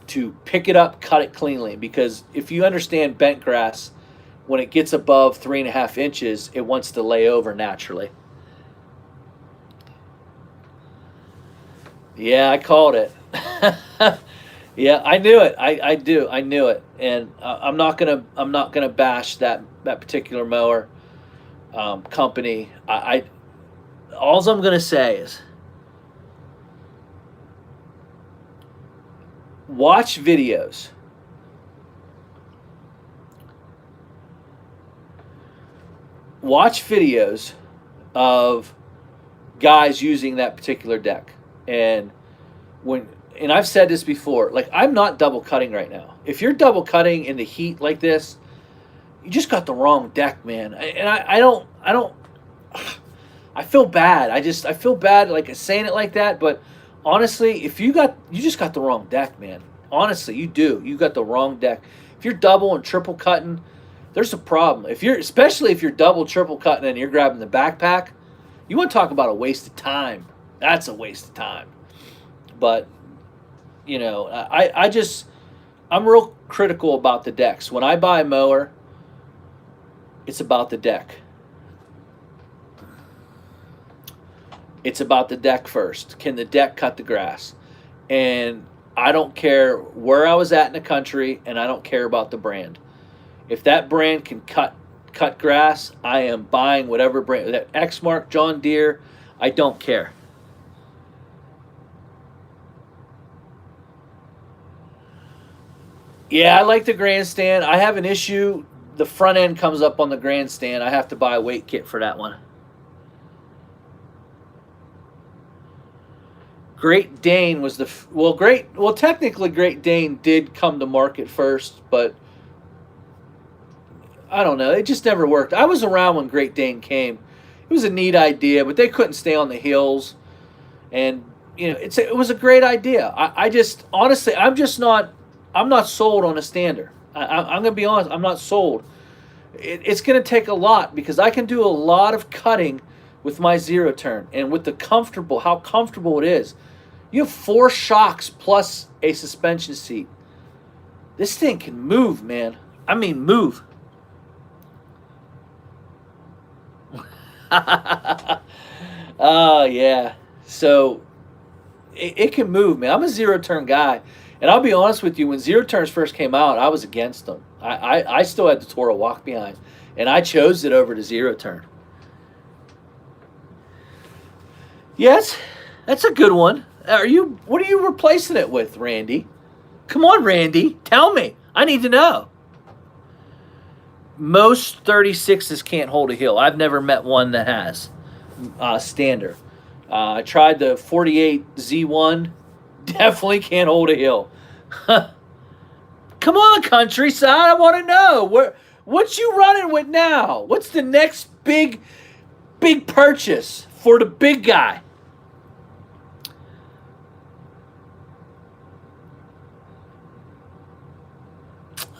Speaker 1: to pick it up, cut it cleanly. Because if you understand bent grass, when it gets above 3.5 inches, it wants to lay over naturally. Yeah, I called it. Yeah, I knew it. I do. I knew it, and I'm not gonna bash that particular mower company. All I'm gonna say is watch videos. Watch videos of guys using that particular deck, and I've said this before, like, I'm not double cutting right now. If you're double cutting in the heat like this, you just got the wrong deck, man. And I feel bad. I feel bad like saying it like that, but honestly, you just got the wrong deck, man. Honestly, you do. You got the wrong deck. If you're double and triple cutting, there's a problem. Especially if you're double, triple cutting and you're grabbing the backpack, you want to talk about a waste of time. That's a waste of time. But you know, I'm real critical about the decks. When I buy a mower, it's about the deck. It's about the deck first. Can the deck cut the grass? And I don't care where I was at in the country, and I don't care about the brand. If that brand can cut grass, I am buying whatever brand. That Exmark, John Deere, I don't care. Yeah, I like the grandstand. I have an issue. The front end comes up on the grandstand. I have to buy a weight kit for that one. Great Dane was technically Great Dane did come to market first, but I don't know. It just never worked. I was around when Great Dane came. It was a neat idea, but they couldn't stay on the hills. And, you know, it was a great idea. Honestly, I'm not sold on a stander. I'm going to be honest. I'm not sold. It's going to take a lot because I can do a lot of cutting with my zero turn and with how comfortable it is. You have 4 shocks plus a suspension seat. This thing can move, man. I mean, move. Oh, yeah. So it can move, man. I'm a zero turn guy. And I'll be honest with you, when zero turns first came out, I was against them. I still had the Toro walk behind, and I chose it over to zero turn. Yes, that's a good one. What are you replacing it with, Randy? Come on, Randy, tell me. I need to know. Most 36s can't hold a hill. I've never met one that has stander. I tried the 48 Z1. Definitely can't hold a hill. Come on, countryside. I want to know what you running with now. What's the next big purchase for the big guy?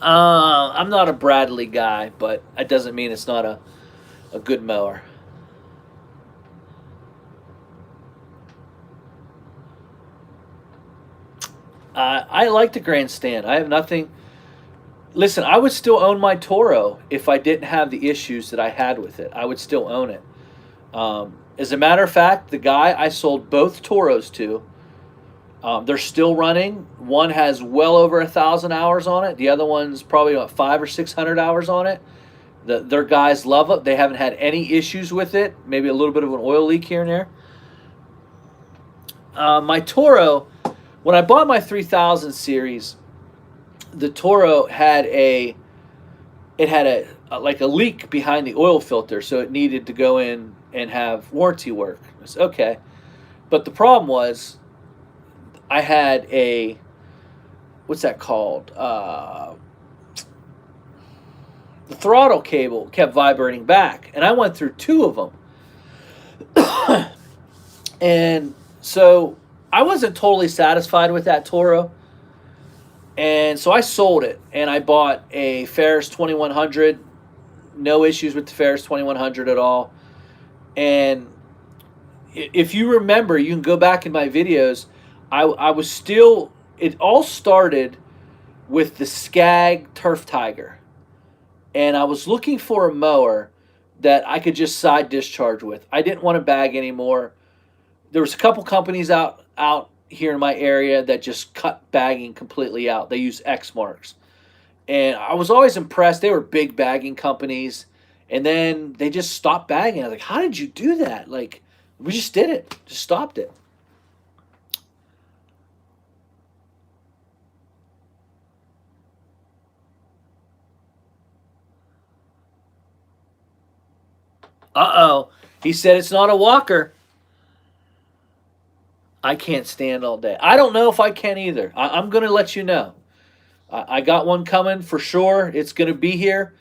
Speaker 1: I'm not a Bradley guy, but that doesn't mean it's not a good mower. I like the grandstand. I have nothing. Listen, I would still own my Toro if I didn't have the issues that I had with it. I would still own it. As a matter of fact, the guy I sold both Toros to, they're still running. One has well over 1,000 hours on it. The other one's probably about 500 or 600 hours on it. Their guys love it. They haven't had any issues with it. Maybe a little bit of an oil leak here and there. My Toro, when I bought my 3000 series, the Toro had a like a leak behind the oil filter, so it needed to go in and have warranty work. I said, okay, but the problem was I had a, what's that called? The throttle cable kept vibrating back, and I went through 2 of them. And so I wasn't totally satisfied with that Toro. And so I sold it, and I bought a Ferris 2100. No issues with the Ferris 2100 at all. And if you remember, you can go back in my videos. I was still, it all started with the Skag Turf Tiger. And I was looking for a mower that I could just side discharge with. I didn't want to bag anymore. There was a couple companies out here in my area that just cut bagging completely out. They use X marks. And I was always impressed. They were big bagging companies. And then they just stopped bagging. I was like, how did you do that? Like, we just did it. Just stopped it. Uh-oh. He said it's not a walker. I can't stand all day. I don't know if I can either. I'm going to let you know. I got one coming for sure. It's going to be here,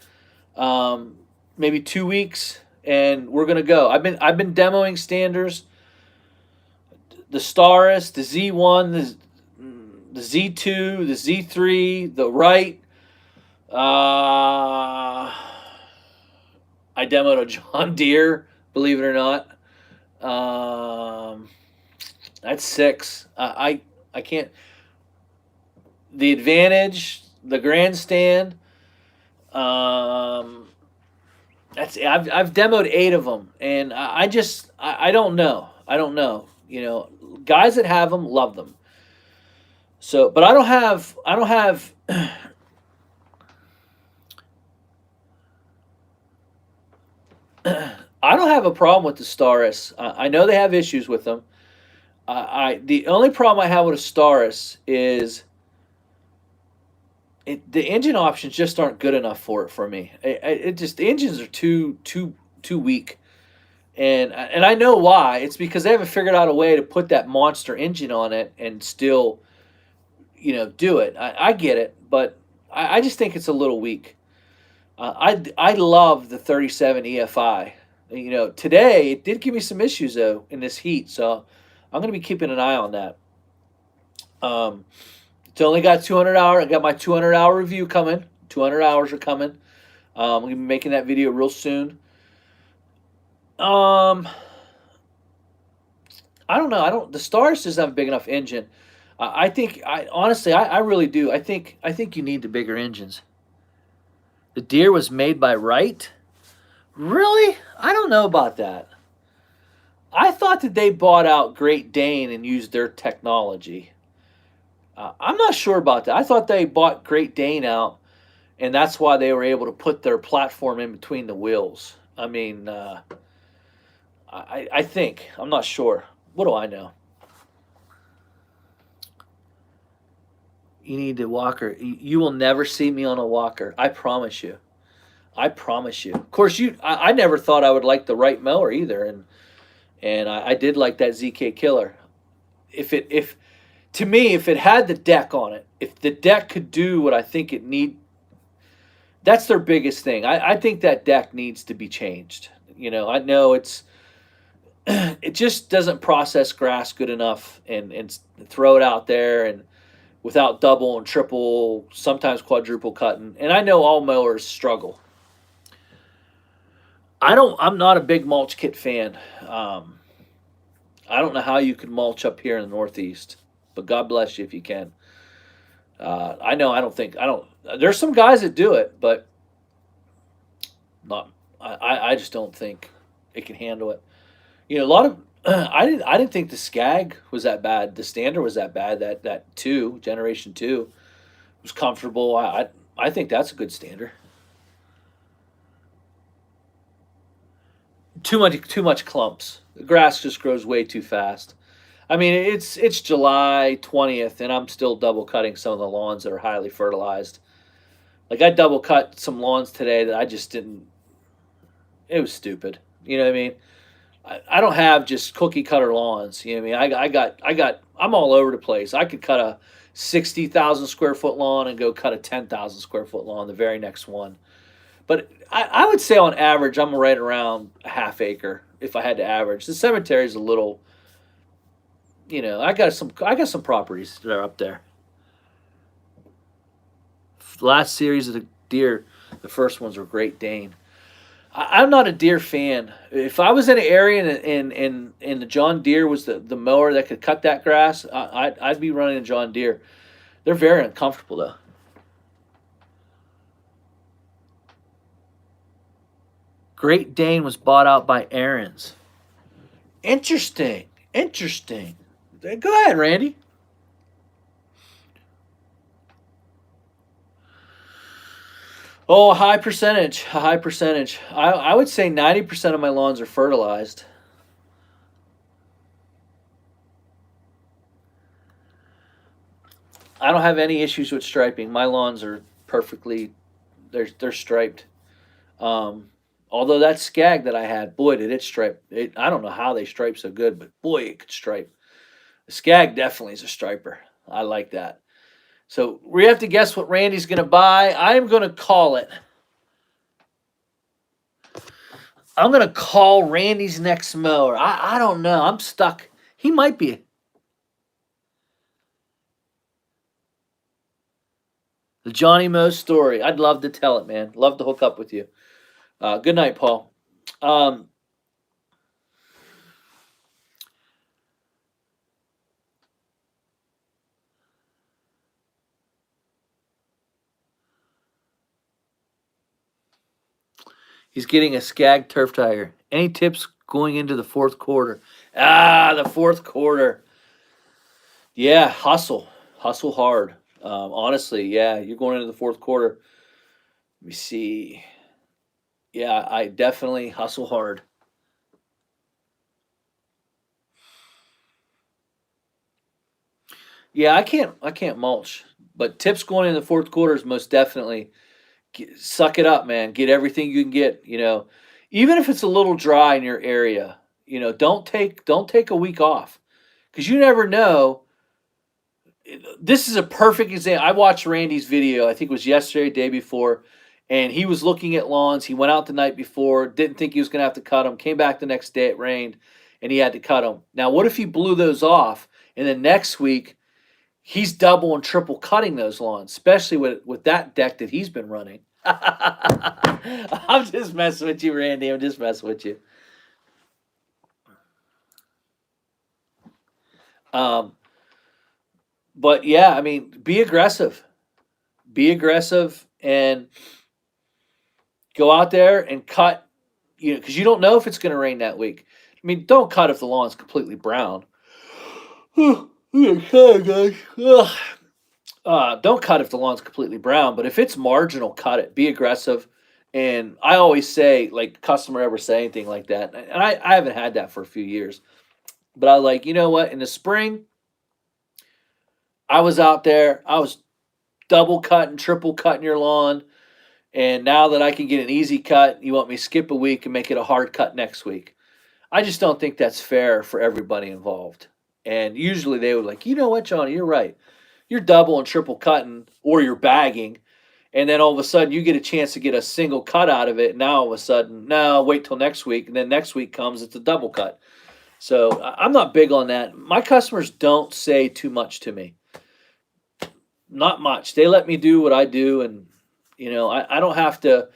Speaker 1: maybe 2 weeks, and we're going to go. I've been demoing standers, the Staris, the Z1, the Z2, the Z3, the Wright. I demoed a John Deere, believe it or not. That's 6. I can't. The Advantage, the Grandstand. I've demoed 8 of them, and I don't know. I don't know. You know, guys that have them love them. So, but I don't have. I don't have a problem with the Staris. I know they have issues with them. The only problem I have with a Staris is the engine options just aren't good enough for it for me. The engines are too weak, and I know why. It's because they haven't figured out a way to put that monster engine on it and still, do it. I get it, but I just think it's a little weak. I love the 37 EFI. Today it did give me some issues though in this heat, so I'm going to be keeping an eye on that. It's only got 200 hours. I got my 200-hour review coming. 200 hours are coming. I'm going to be making that video real soon. I don't know. The Staris doesn't have a big enough engine. Honestly, I really do. I think you need the bigger engines. The Deere was made by Wright? Really? I don't know about that. I thought that they bought out Great Dane and used their technology. I'm not sure about that. I thought they bought Great Dane out, and that's why they were able to put their platform in between the wheels. I mean, I think. I'm not sure. What do I know? You need a walker. You will never see me on a walker. I promise you. I promise you. Of course, I never thought I would like the Wright mower either, and I did like that ZK Killer. If To me, if it had the deck on it, if the deck could do what I think it need, that's their biggest thing. I think that deck needs to be changed. I know it just doesn't process grass good enough, and throw it out there and without double and triple, sometimes quadruple cutting. And I know all mowers struggle. I'm not a big mulch kit fan. Um, I don't know how you can mulch up here in the Northeast, but God bless you if you can. I know I don't think I don't. There's some guys that do it, but not. I just don't think it can handle it. A lot of I didn't think the Skag was that bad. The Standard was that bad. That two generation two was comfortable. I think that's a good standard. Too much clumps. The grass just grows way too fast. I mean, it's July 20th, and I'm still double cutting some of the lawns that are highly fertilized. Like I double cut some lawns today that I just didn't. It was stupid. You know what I mean? I don't have just cookie cutter lawns. You know what I mean? I'm all over the place. I could cut a 60,000 square foot lawn and go cut a 10,000 square foot lawn the very next one. But I would say on average, I'm right around a half acre if I had to average. The cemetery is a little, I got some properties that are up there. The last series of the deer, the first ones were Great Dane. I'm not a deer fan. If I was in an area and the John Deere was the mower that could cut that grass, I'd be running a John Deere. They're very uncomfortable though. Great Dane was bought out by Aaron's. Interesting. Interesting. Go ahead, Randy. Oh, a high percentage. A high percentage. I would say 90% of my lawns are fertilized. I don't have any issues with striping. My lawns are perfectly. They're striped. Although that Skag that I had, boy, did it stripe. I don't know how they stripe so good, but boy, it could stripe. The Skag definitely is a striper. I like that. So we have to guess what Randy's going to buy. I'm going to call it. I'm going to call Randy's next mower. I don't know. I'm stuck. He might be. The Johnny Moe story. I'd love to tell it, man. Love to hook up with you. Good night, Paul. Um, he's getting a Skag turf tire. Any tips going into the fourth quarter? The fourth quarter. Yeah, hustle. Hustle hard. Honestly, yeah, you're going into the fourth quarter. Let me see. Yeah, I definitely hustle hard. Yeah, I can't mulch. But tips going in the fourth quarter is most definitely suck it up, man. Get everything you can get. Even if it's a little dry in your area, don't take a week off because you never know. This is a perfect example. I watched Randy's video. I think it was yesterday, day before, and he was looking at lawns. He went out the night before, didn't think he was going to have to cut them. Came back the next day, it rained, and he had to cut them. Now, what if he blew those off, and then next week he's double and triple cutting those lawns, especially with that deck that he's been running. I'm just messing with you, Randy. I'm just messing with you. Um, but yeah, I mean, be aggressive. Be aggressive and go out there and cut. Because you don't know if it's going to rain that week. I mean, don't cut if the lawn's completely brown. Okay, guys. Ugh. Don't cut if the lawn's completely brown, but if it's marginal, cut it. Be aggressive. And I always say, like, customer ever say anything like that. And I haven't had that for a few years. But I like, you know what? In the spring, I was out there. I was double cutting, triple cutting your lawn. And now that I can get an easy cut, you want me to skip a week and make it a hard cut next week. I just don't think that's fair for everybody involved. And usually they would like, you know what, Johnny, you're right. You're double and triple cutting, or you're bagging, and then all of a sudden you get a chance to get a single cut out of it. Now all of a sudden, no, wait till next week, and then next week comes, it's a double cut. So I'm not big on that. My customers don't say too much to me. Not much. They let me do what I do, and I don't have to.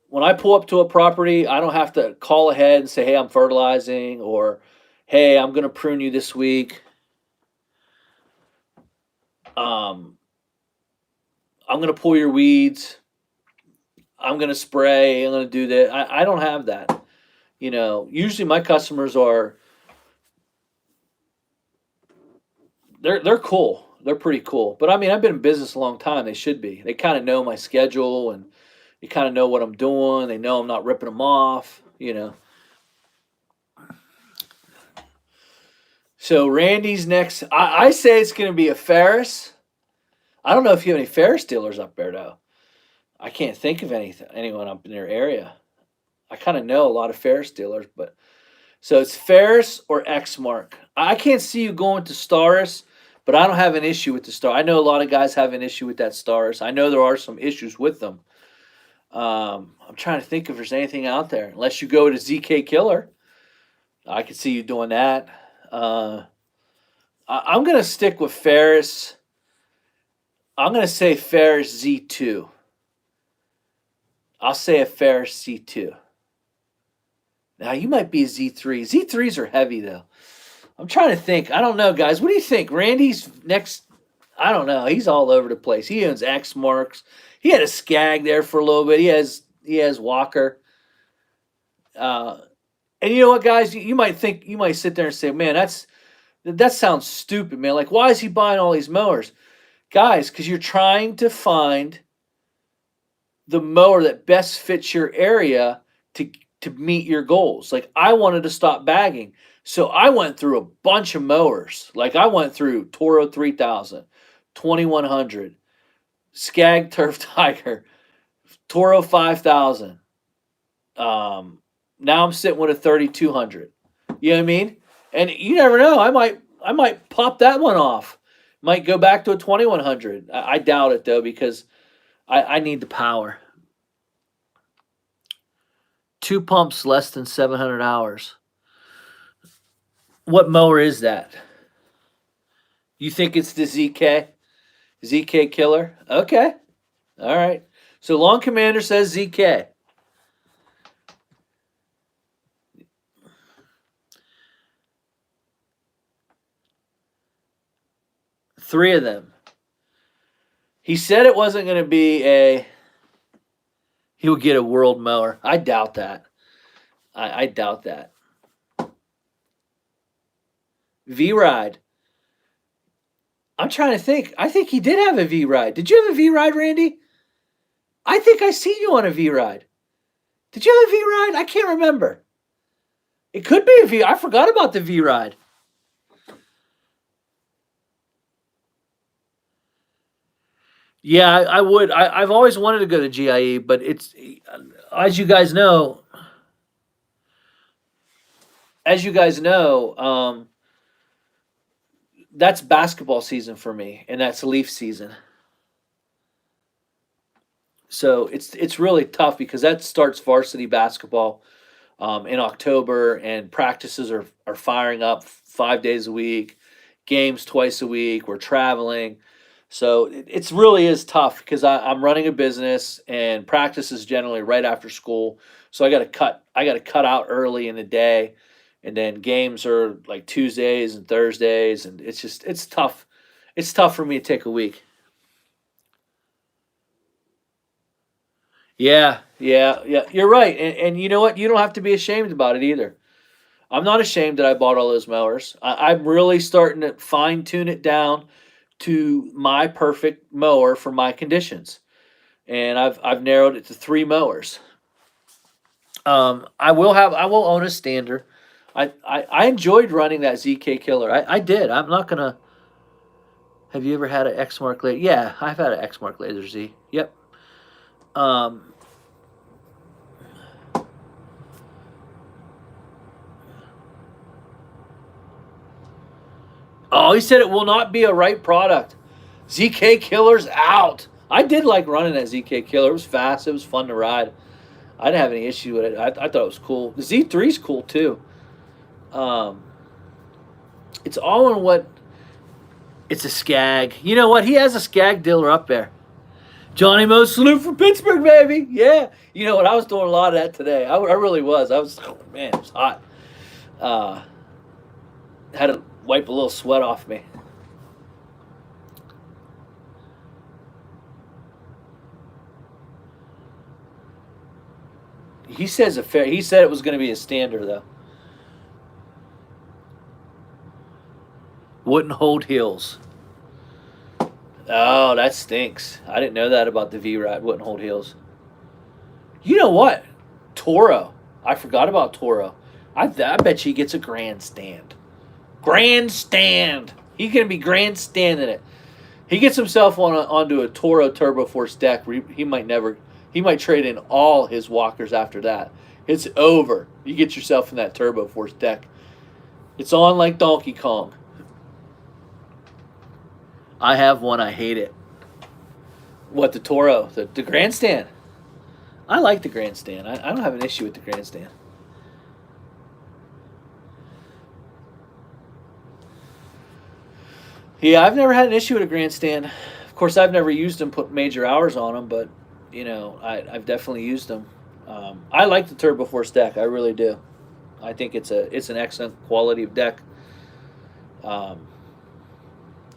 Speaker 1: When I pull up to a property, I don't have to call ahead and say, "Hey, I'm fertilizing," or "Hey, I'm going to prune you this week." Um, I'm going to pull your weeds. I'm going to spray. I'm going to do that. I don't have that. Usually my customers are they're cool. They're pretty cool. But I mean, I've been in business a long time. They should be. They kind of know my schedule, and they kind of know what I'm doing. They know I'm not ripping them off. So Randy's next. I say it's going to be a Ferris. I don't know if you have any Ferris dealers up there though. I can't think of anyone up in their area. I kind of know a lot of Ferris dealers, but so it's Ferris or Exmark. I can't see you going to Staris, but I don't have an issue with the Star. I know a lot of guys have an issue with that Staris. I know there are some issues with them. I'm trying to think if there's anything out there. Unless you go to ZK Killer, I could see you doing that. I'm gonna stick with Ferris. I'm gonna say Ferris Z2. I'll say a Ferris Z2. Now you might be a Z3. Z3s are heavy though. I'm trying to think. I don't know, guys. What do you think? Randy's next. I don't know. He's all over the place. He owns X Marks. He had a Skag there for a little bit. He has Walker. Uh, and you know what, guys? You might think, you might sit there and say, "Man, that sounds stupid, man. Like, why is he buying all these mowers, guys? Because you're trying to find the mower that best fits your area to meet your goals. Like I wanted to stop bagging. So I went through a bunch of mowers. Like I went through Toro 3000, 2100, Skag Turf Tiger, Toro 5000. Now I'm sitting with a 3200. You know what I mean? And you never know. I might pop that one off. Might go back to a 2100. I doubt it though because I need the power. Two pumps less than 700 hours. What mower is that? You think it's the ZK? ZK Killer? Okay. All right. So Long Commander says ZK. Three of them. He said it wasn't going to be he would get a world mower. I doubt that. I doubt that. V-Ride. I'm trying to think. I think he did have a V-Ride. Did you have a V-Ride, Randy? I think I seen you on a V-Ride. Did you have a V-Ride? I can't remember. It could be a V. I forgot about the V-Ride. Yeah, I would. I've always wanted to go to GIE, but it's, as you guys know, that's basketball season for me, and that's Leaf season. So it's really tough because that starts varsity basketball in October, and practices are firing up 5 days a week, games twice a week. We're traveling, so it's really is tough because I'm running a business, and practice is generally right after school. So I got to cut out early in the day, and then games are like Tuesdays and Thursdays, and it's tough. It's tough for me to take a week. Yeah, yeah, yeah. You're right, and you know what? You don't have to be ashamed about it either. I'm not ashamed that I bought all those mowers. I'm really starting to fine tune it down to my perfect mower for my conditions, and I've narrowed it to three mowers. I will own a stander. I enjoyed running that ZK Killer. I did. I'm not gonna. Have you ever had an Exmark laser? Yeah, I've had an Exmark Laser Z. Yep. Um, Oh, he said it will not be a right product. ZK Killer's out. I did like running that ZK Killer. It was fast. It was fun to ride. I didn't have any issue with it. I thought it was cool. The Z3's cool too. It's all in what. It's a Skag. You know what? He has a Skag dealer up there. Johnny Mo salute from Pittsburgh, baby. Yeah. You know what? I was doing a lot of that today. I really was. Oh, man, it was hot. Had to wipe a little sweat off me. He said it was going to be a stander, though. Wouldn't hold heels. Oh, that stinks. I didn't know that about the V-Ride. Wouldn't hold heels. You know what? Toro. I forgot about Toro. I bet you he gets a grandstand. Grandstand. He's going to be grandstanding it. He gets himself onto a Toro Turbo Force deck. He might trade in all his walkers after that. It's over. You get yourself in that Turbo Force deck. It's on like Donkey Kong. I have one. I hate it. What, the Toro? The grandstand? I like the grandstand. I don't have an issue with the grandstand. Yeah, I've never had an issue with a grandstand. Of course, I've never used them, put major hours on them, but, you know, I've definitely used them. I like the Turbo Force deck. I really do. I think it's an excellent quality of deck.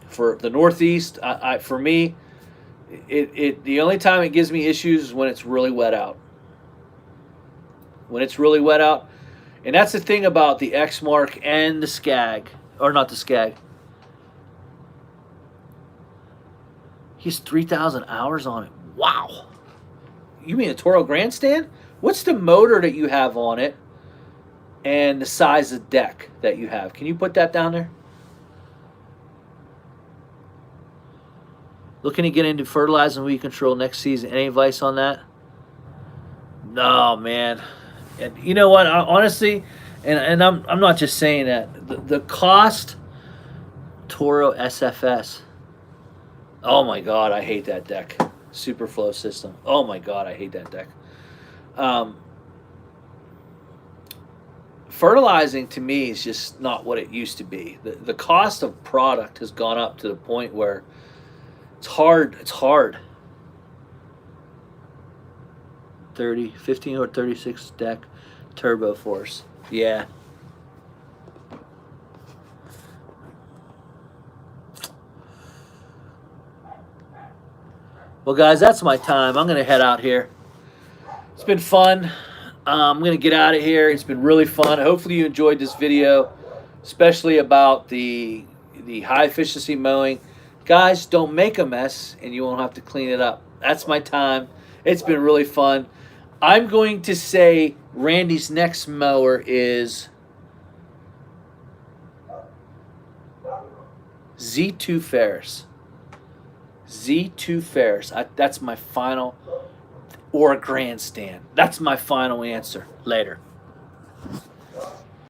Speaker 1: For the Northeast, for me, the only time it gives me issues is when it's really wet out. When it's really wet out, and that's the thing about the X-Mark and the Skag, or not the Skag. He's 3,000 hours on it. Wow. You mean a Toro Grandstand? What's the motor that you have on it, and the size of deck that you have? Can you put that down there? Looking to get into fertilizing weed control next season. Any advice on that? No, man. And you know what? Honestly, and I'm not just saying that. The cost, Toro SFS. Oh my God, I hate that deck. Superflow system. Oh my God, I hate that deck. Fertilizing to me is just not what it used to be. The cost of product has gone up to the point where it's hard. It's hard. 15 or 36 deck Turbo Force. Yeah. Well, guys, that's my time. I'm going to head out here. It's been fun. I'm going to get out of here. It's been really fun. Hopefully you enjoyed this video, especially about the high efficiency mowing. Guys, don't make a mess, and you won't have to clean it up. That's my time. It's been really fun. I'm going to say Randy's next mower is Z2 Ferris. Z2 Ferris. That's my final, or a grandstand. That's my final answer. Later.